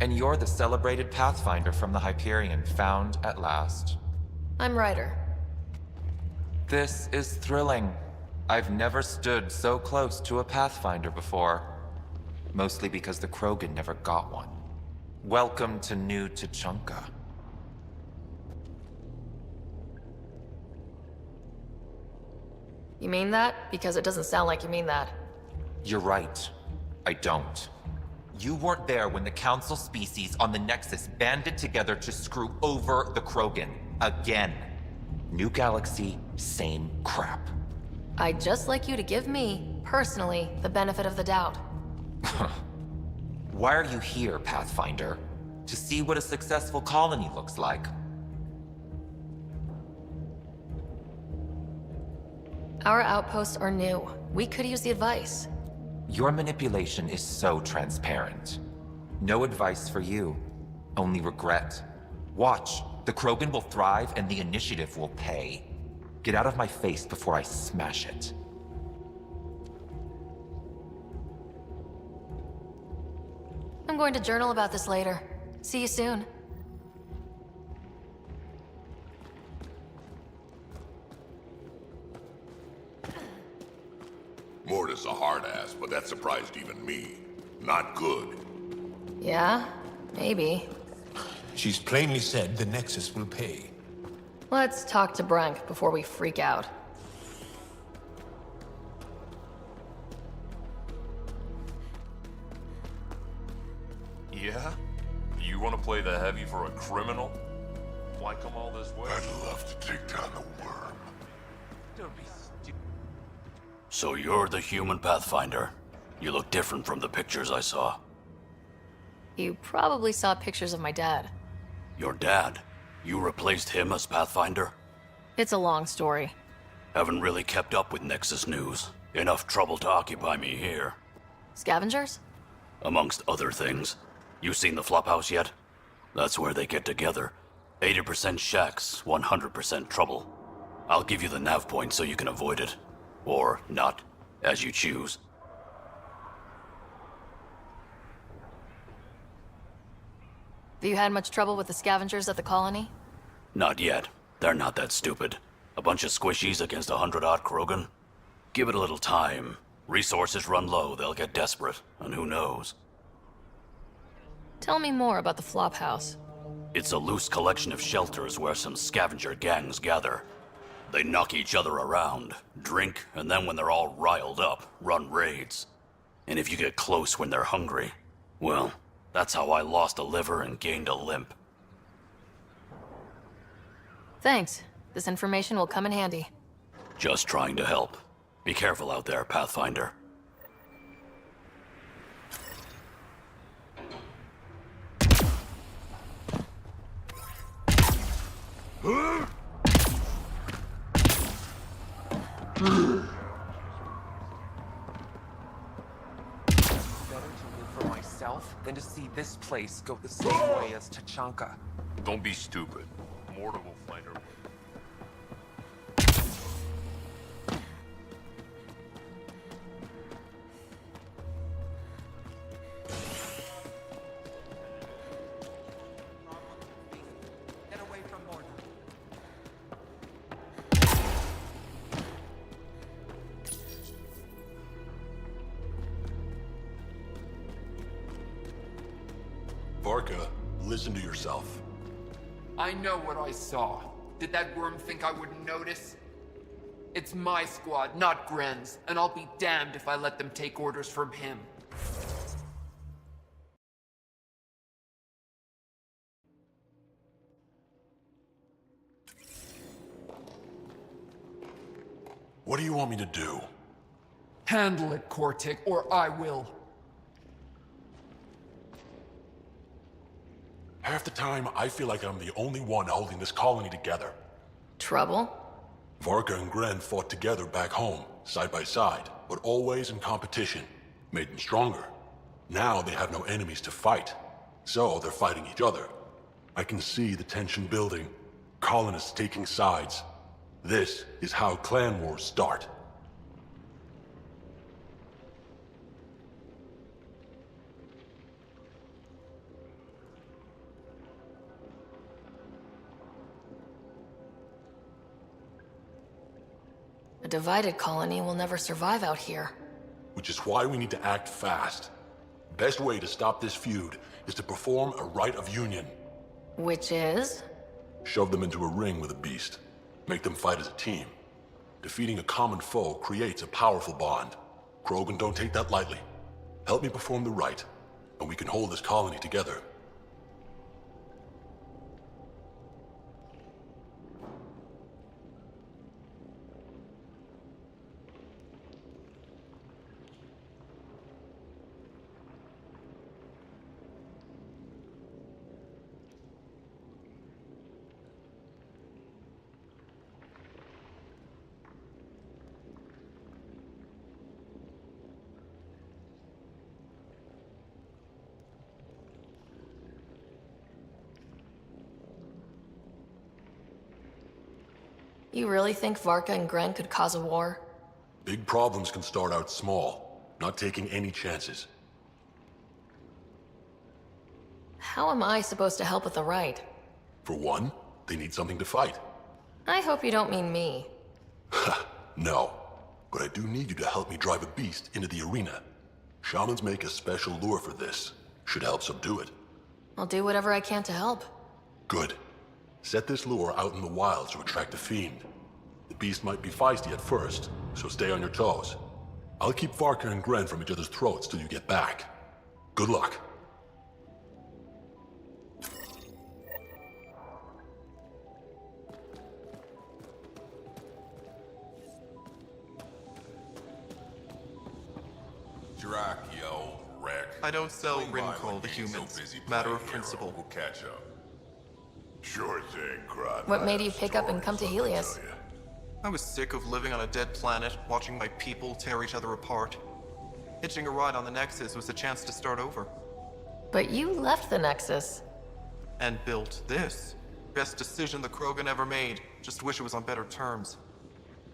And you're the celebrated Pathfinder from the Hyperion, found at last. I'm Ryder. This is thrilling. I've never stood so close to a Pathfinder before. Mostly because the Krogan never got one. Welcome to New Tuchanka. You mean that? Because it doesn't sound like you mean that. You're right. I don't. You weren't there when the Council species on the Nexus banded together to screw over the Krogan. Again. New galaxy, same crap. I'd just like you to give me, personally, the benefit of the doubt. Why are you here, Pathfinder? To see what a successful colony looks like. Our outposts are new. We could use the advice. Your manipulation is so transparent. No advice for you. Only regret. Watch. The Krogan will thrive and the initiative will pay. Get out of my face before I smash it. I'm going to journal about this later. See you soon. Morta's a hard ass, but that surprised even me. Not good. Yeah? Maybe. She's plainly said the Nexus will pay. Let's talk to Brank before we freak out. Yeah? You want to play the heavy for a criminal? Why come all this way? I'd love to take down the worm. Don't be stupid. So you're the human Pathfinder. You look different from the pictures I saw. You probably saw pictures of my dad. Your dad? You replaced him as Pathfinder? It's a long story. Haven't really kept up with Nexus news. Enough trouble to occupy me here. Scavengers? Amongst other things. You seen the Flophouse yet? That's where they get together. 80% shacks, 100% trouble. I'll give you the nav point so you can avoid it. Or not, as you choose. Have you had much trouble with the scavengers at the colony? Not yet. They're not that stupid. A bunch of squishies against 100-odd Krogan? Give it a little time. Resources run low, they'll get desperate, and who knows? Tell me more about the Flophouse. It's a loose collection of shelters where some scavenger gangs gather. They knock each other around, drink, and then when they're all riled up, run raids. And if you get close when they're hungry, well, that's how I lost a liver and gained a limp. Thanks. This information will come in handy. Just trying to help. Be careful out there, Pathfinder. Better to live for myself than to see this place go the same way as Tuchanka. Don't be stupid. Morta will find her. Get away from Morta. Varka, listen to yourself. I know what I saw. Did that worm think I wouldn't notice? It's my squad, not Gren's, and I'll be damned if I let them take orders from him. What do you want me to do? Handle it, Kortik, or I will. Half the time, I feel like I'm the only one holding this colony together. Trouble? Varka and Gren fought together back home, side by side, but always in competition. Made them stronger. Now they have no enemies to fight, so they're fighting each other. I can see the tension building, colonists taking sides. This is how clan wars start. A divided colony will never survive out here. Which is why we need to act fast. Best way to stop this feud is to perform a rite of union. Which is? Shove them into a ring with a beast. Make them fight as a team. Defeating a common foe creates a powerful bond. Krogan don't take that lightly. Help me perform the rite, and we can hold this colony together. You really think Varka and Gren could cause a war? Big problems can start out small, not taking any chances. How am I supposed to help with the rite? For one, they need something to fight. I hope you don't mean me. No, but I do need you to help me drive a beast into the arena. Shamans make a special lure for this. Should help subdue it. I'll do whatever I can to help. Good. Set this lure out in the wilds to attract a fiend. The beast might be feisty at first, so stay on your toes. I'll keep Varka and Gren from each other's throats till you get back. Good luck. Drac, yo, wreck. I don't sell Swing by Rincol when to being so humans. busy Matter playing of hero. principle. We'll catch up. Sure thing, Crud. What made you pick up and come to Helios? I was sick of living on a dead planet, watching my people tear each other apart. Hitching a ride on the Nexus was a chance to start over. But you left the Nexus. And built this. Best decision the Krogan ever made. Just wish it was on better terms.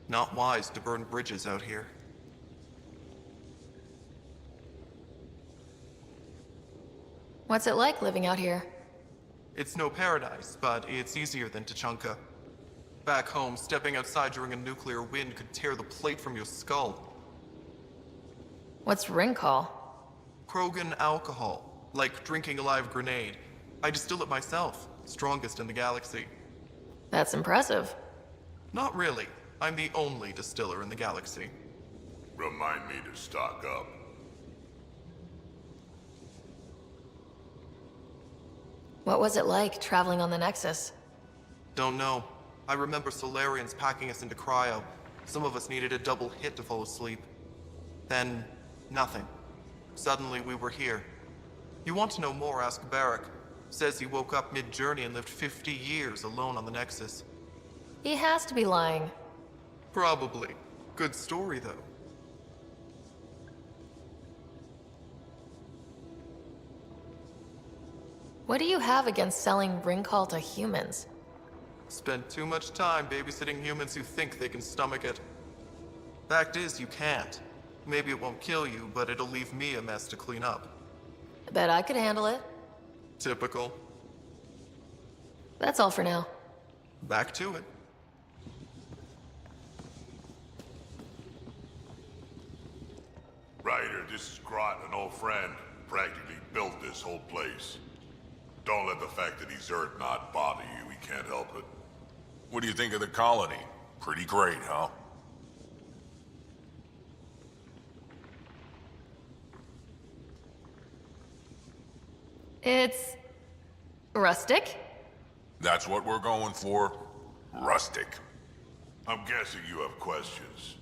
Not wise to burn bridges out here. What's it like living out here? It's no paradise, but it's easier than Tachanka. Back home, stepping outside during a nuclear wind could tear the plate from your skull. What's Rincol? Krogan alcohol, like drinking a live grenade. I distill it myself, strongest in the galaxy. That's impressive. Not really. I'm the only distiller in the galaxy. Remind me to stock up. What was it like traveling on the Nexus? Don't know. I remember Solarians packing us into cryo. Some of us needed a double hit to fall asleep. Then, nothing. Suddenly we were here. You want to know more, ask Barrack. Says he woke up mid-journey and lived 50 years alone on the Nexus. He has to be lying. Probably. Good story, though. What do you have against selling Rincol to humans? Spend too much time babysitting humans who think they can stomach it. Fact is, you can't. Maybe it won't kill you, but it'll leave me a mess to clean up. I bet I could handle it. Typical. That's all for now. Back to it. Ryder, this is Grot, an old friend. Practically built this whole place. Don't let the fact that he's Earth not bother you. We can't help it. What do you think of the colony? Pretty great, huh? It's... rustic? That's what we're going for. Rustic. I'm guessing you have questions.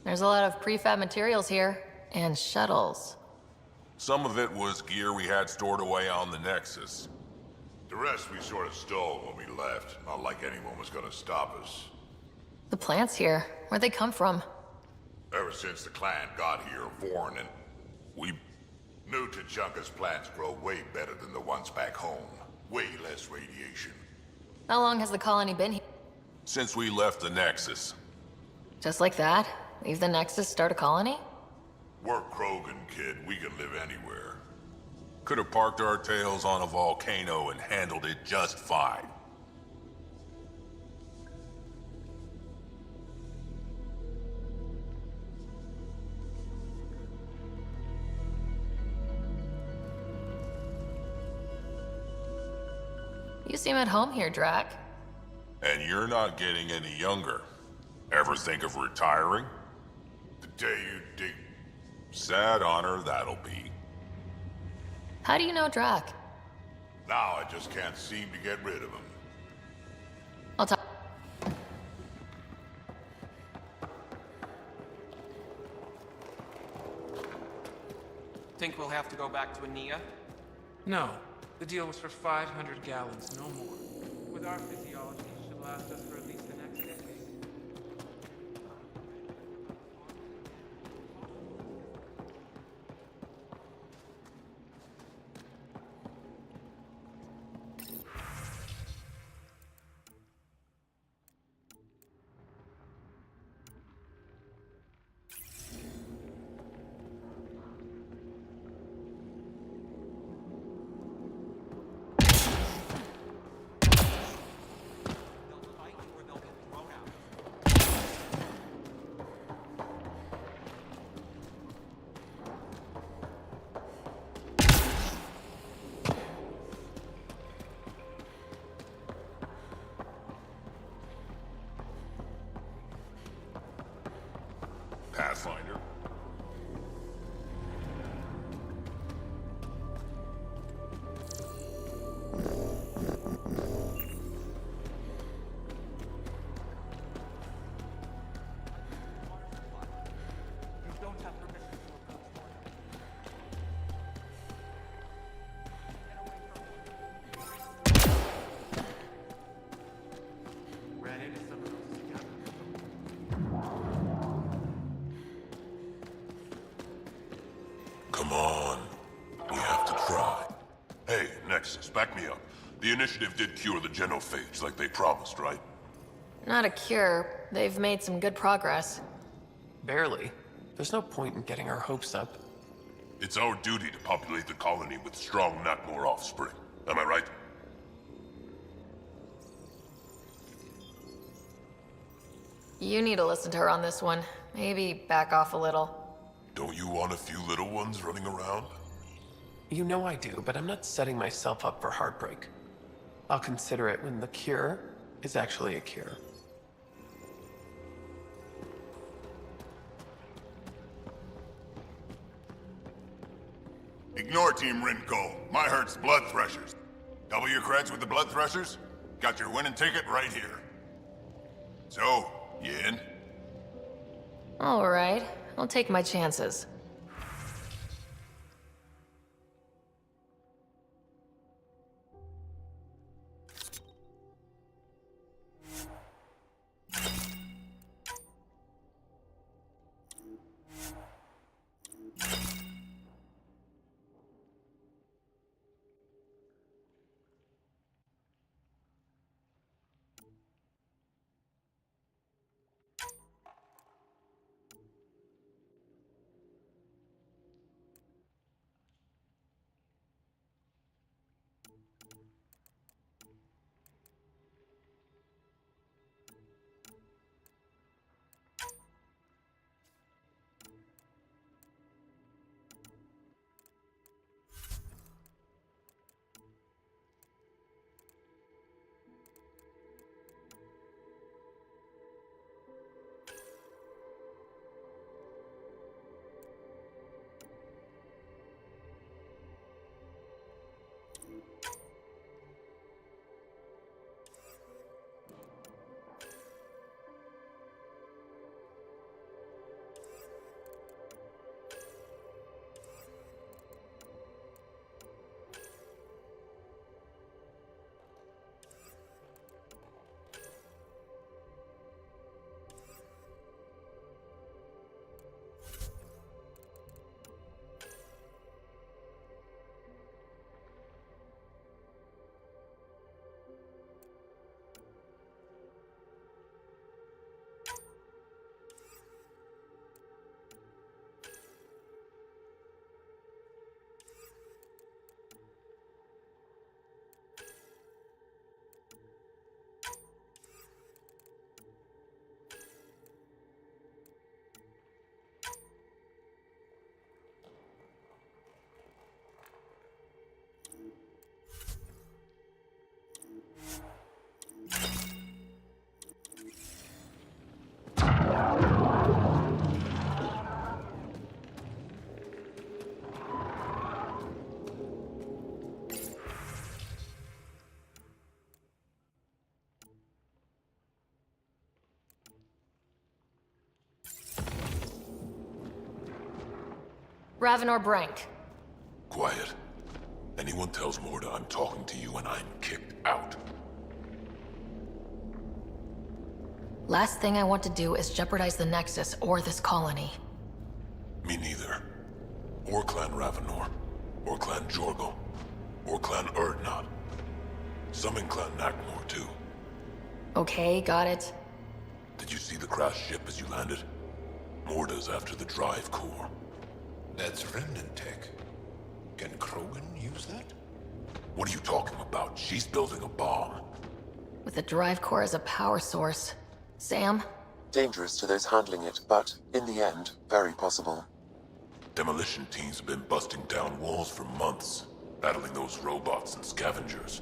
There's a lot of prefab materials here, and shuttles. Some of it was gear we had stored away on the Nexus. The rest we sort of stole when we left. Not like anyone was gonna stop us. The plants here, where'd they come from? Ever since the clan got here, Vorn and... we knew Tachanka's plants grow way better than the ones back home. Way less radiation. How long has the colony been here? Since we left the Nexus. Just like that? Leave the Nexus, start a colony? We're Krogan, kid. We can live anywhere. Could have parked our tails on a volcano and handled it just fine. You seem at home here, Drac. And you're not getting any younger. Ever think of retiring? The day you dig... Sad honor that'll be. How do you know Drac? Now I just can't seem to get rid of him. I'll talk. Think we'll have to go back to Ania? No. The deal was for 500 gallons, no more. With our physiology, it should last us for at least the next decade. Pathfinder. Come on. We have to try. Hey, Nexus, back me up. The initiative did cure the genophage like they promised, right? Not a cure. They've made some good progress. Barely. There's no point in getting our hopes up. It's our duty to populate the colony with strong, not more offspring. Am I right? You need to listen to her on this one. Maybe back off a little. Don't you want a few little ones running around? You know I do, but I'm not setting myself up for heartbreak. I'll consider it when the cure is actually a cure. Ignore Team Rinko. My hurt's blood threshers. Double your creds with the blood threshers? Got your winning ticket right here. So, you in? All right. I'll take my chances. Ravenor Brank. Quiet. Anyone tells Morda I'm talking to you and I'm kicked out. Last thing I want to do is jeopardize the Nexus or this colony. Me neither. Or Clan Ravenor. Or Clan Jorgal. Or Clan Urdnot. Some in Clan Nakmor too. Okay, got it. Did you see the crashed ship as you landed? Morda's after the drive core. That's remnant tech. Can Krogan use that? What are you talking about? She's building a bomb. With the drive core as a power source. Sam? Dangerous to those handling it, but, in the end, very possible. Demolition teams have been busting down walls for months, battling those robots and scavengers.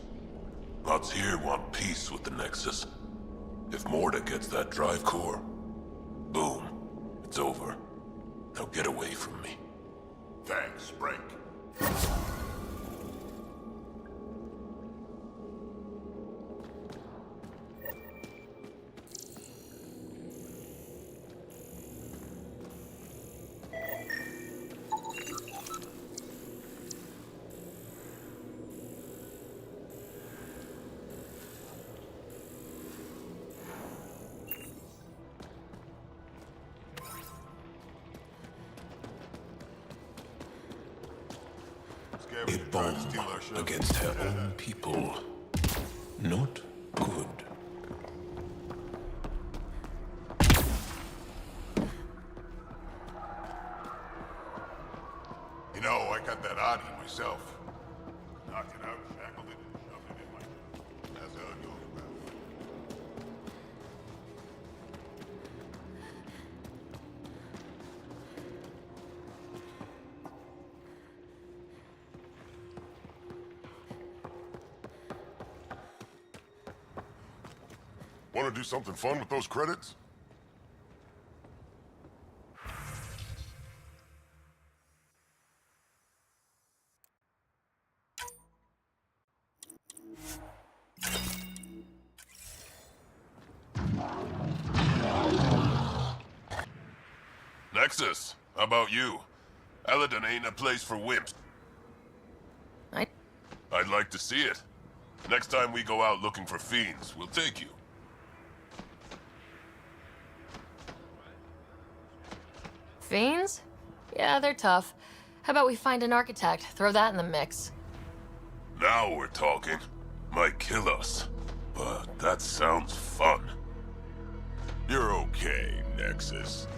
Lots here want peace with the Nexus. If Morda gets that drive core, boom, it's over. Now get away from me. Thanks, Frank. A bomb against her own people. Not good. You know, I got that Audi myself. Knocked it out, shackled it, and shoved it in my... That's how it goes about. Want to do something fun with those credits? Nexus, how about you? Eladon ain't a place for wimps. I'd like to see it. Next time we go out looking for fiends, we'll take you. Fiends? Yeah, they're tough. How about we find an architect, throw that in the mix? Now we're talking. Might kill us. But that sounds fun. You're okay, Nexus.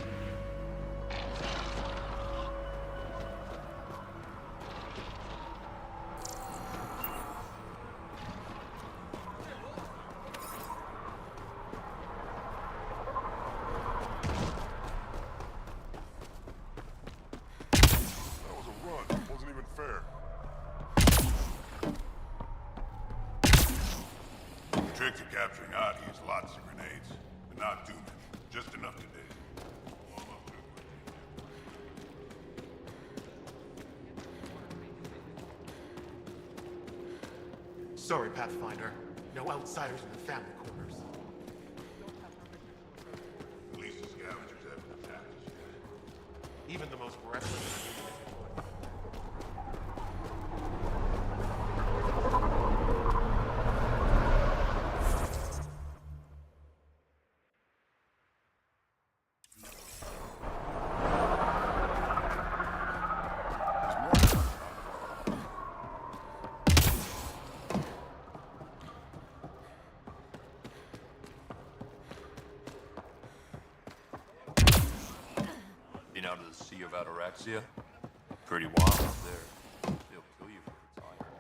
The trick to capturing Adi is lots of grenades, but not too many. Just enough to dig. Sorry, Pathfinder. No outsiders in the family quarters. At least the scavengers haven't attacked us yet. Even the most reckless. Been out of the Sea of Ataraxia? Pretty wild out there. They'll kill you for its iron.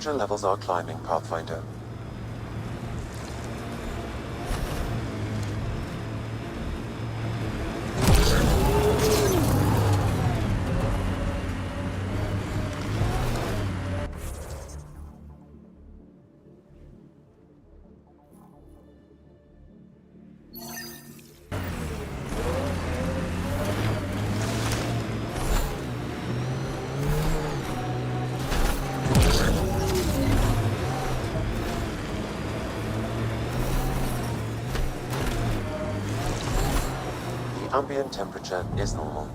Temperature levels are climbing, Pathfinder. Ambient temperature is normal.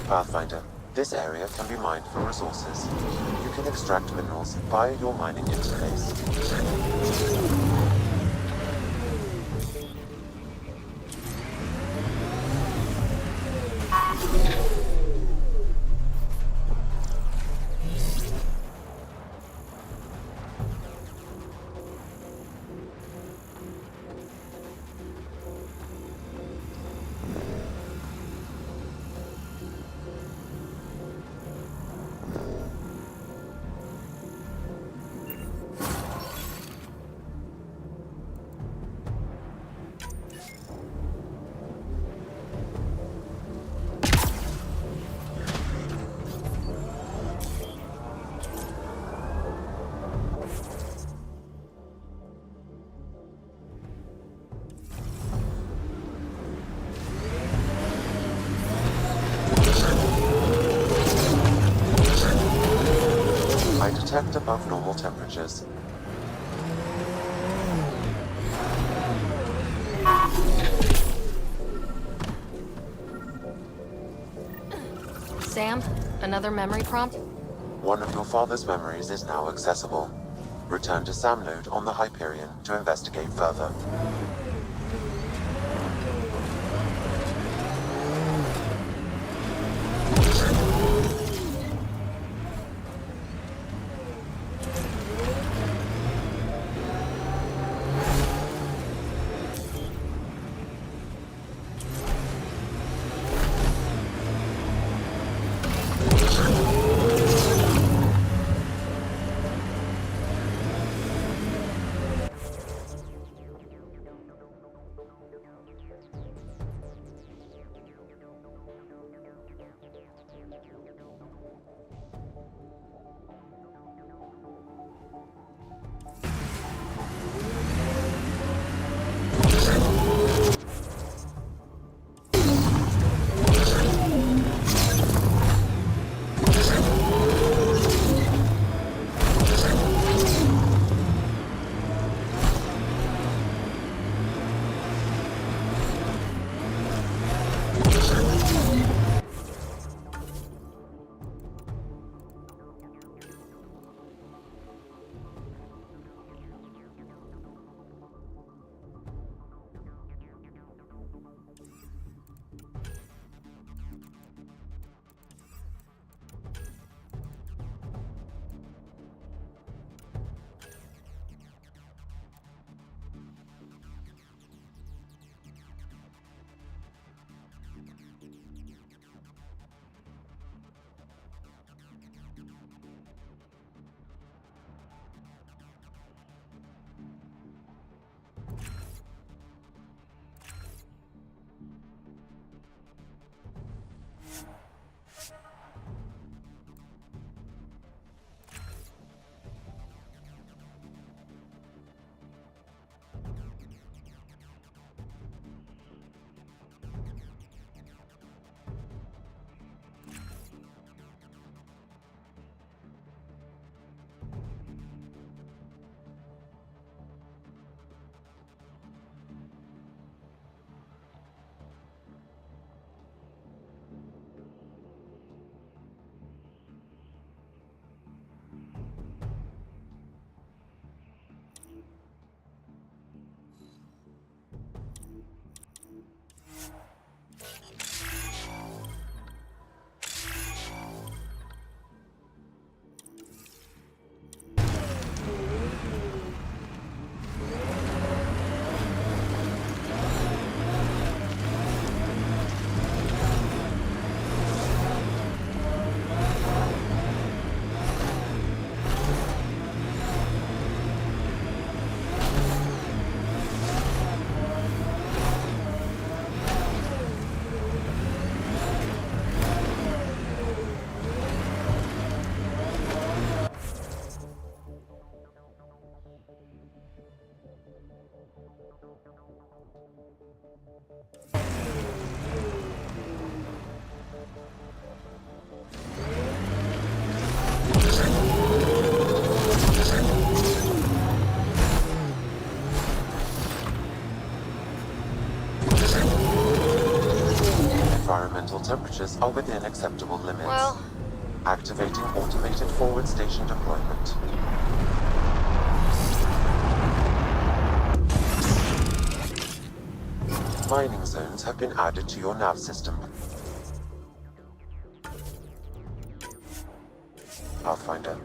Pathfinder, this area can be mined for resources. You can extract minerals via your mining interface. I detect above normal temperatures. Sam, another memory prompt? One of your father's memories is now accessible. Return to Sam node on the Hyperion to investigate further. environmental temperatures are within acceptable limits. Well... Activating automated forward station deployment. Mining zones have been added to your nav system. Pathfinder,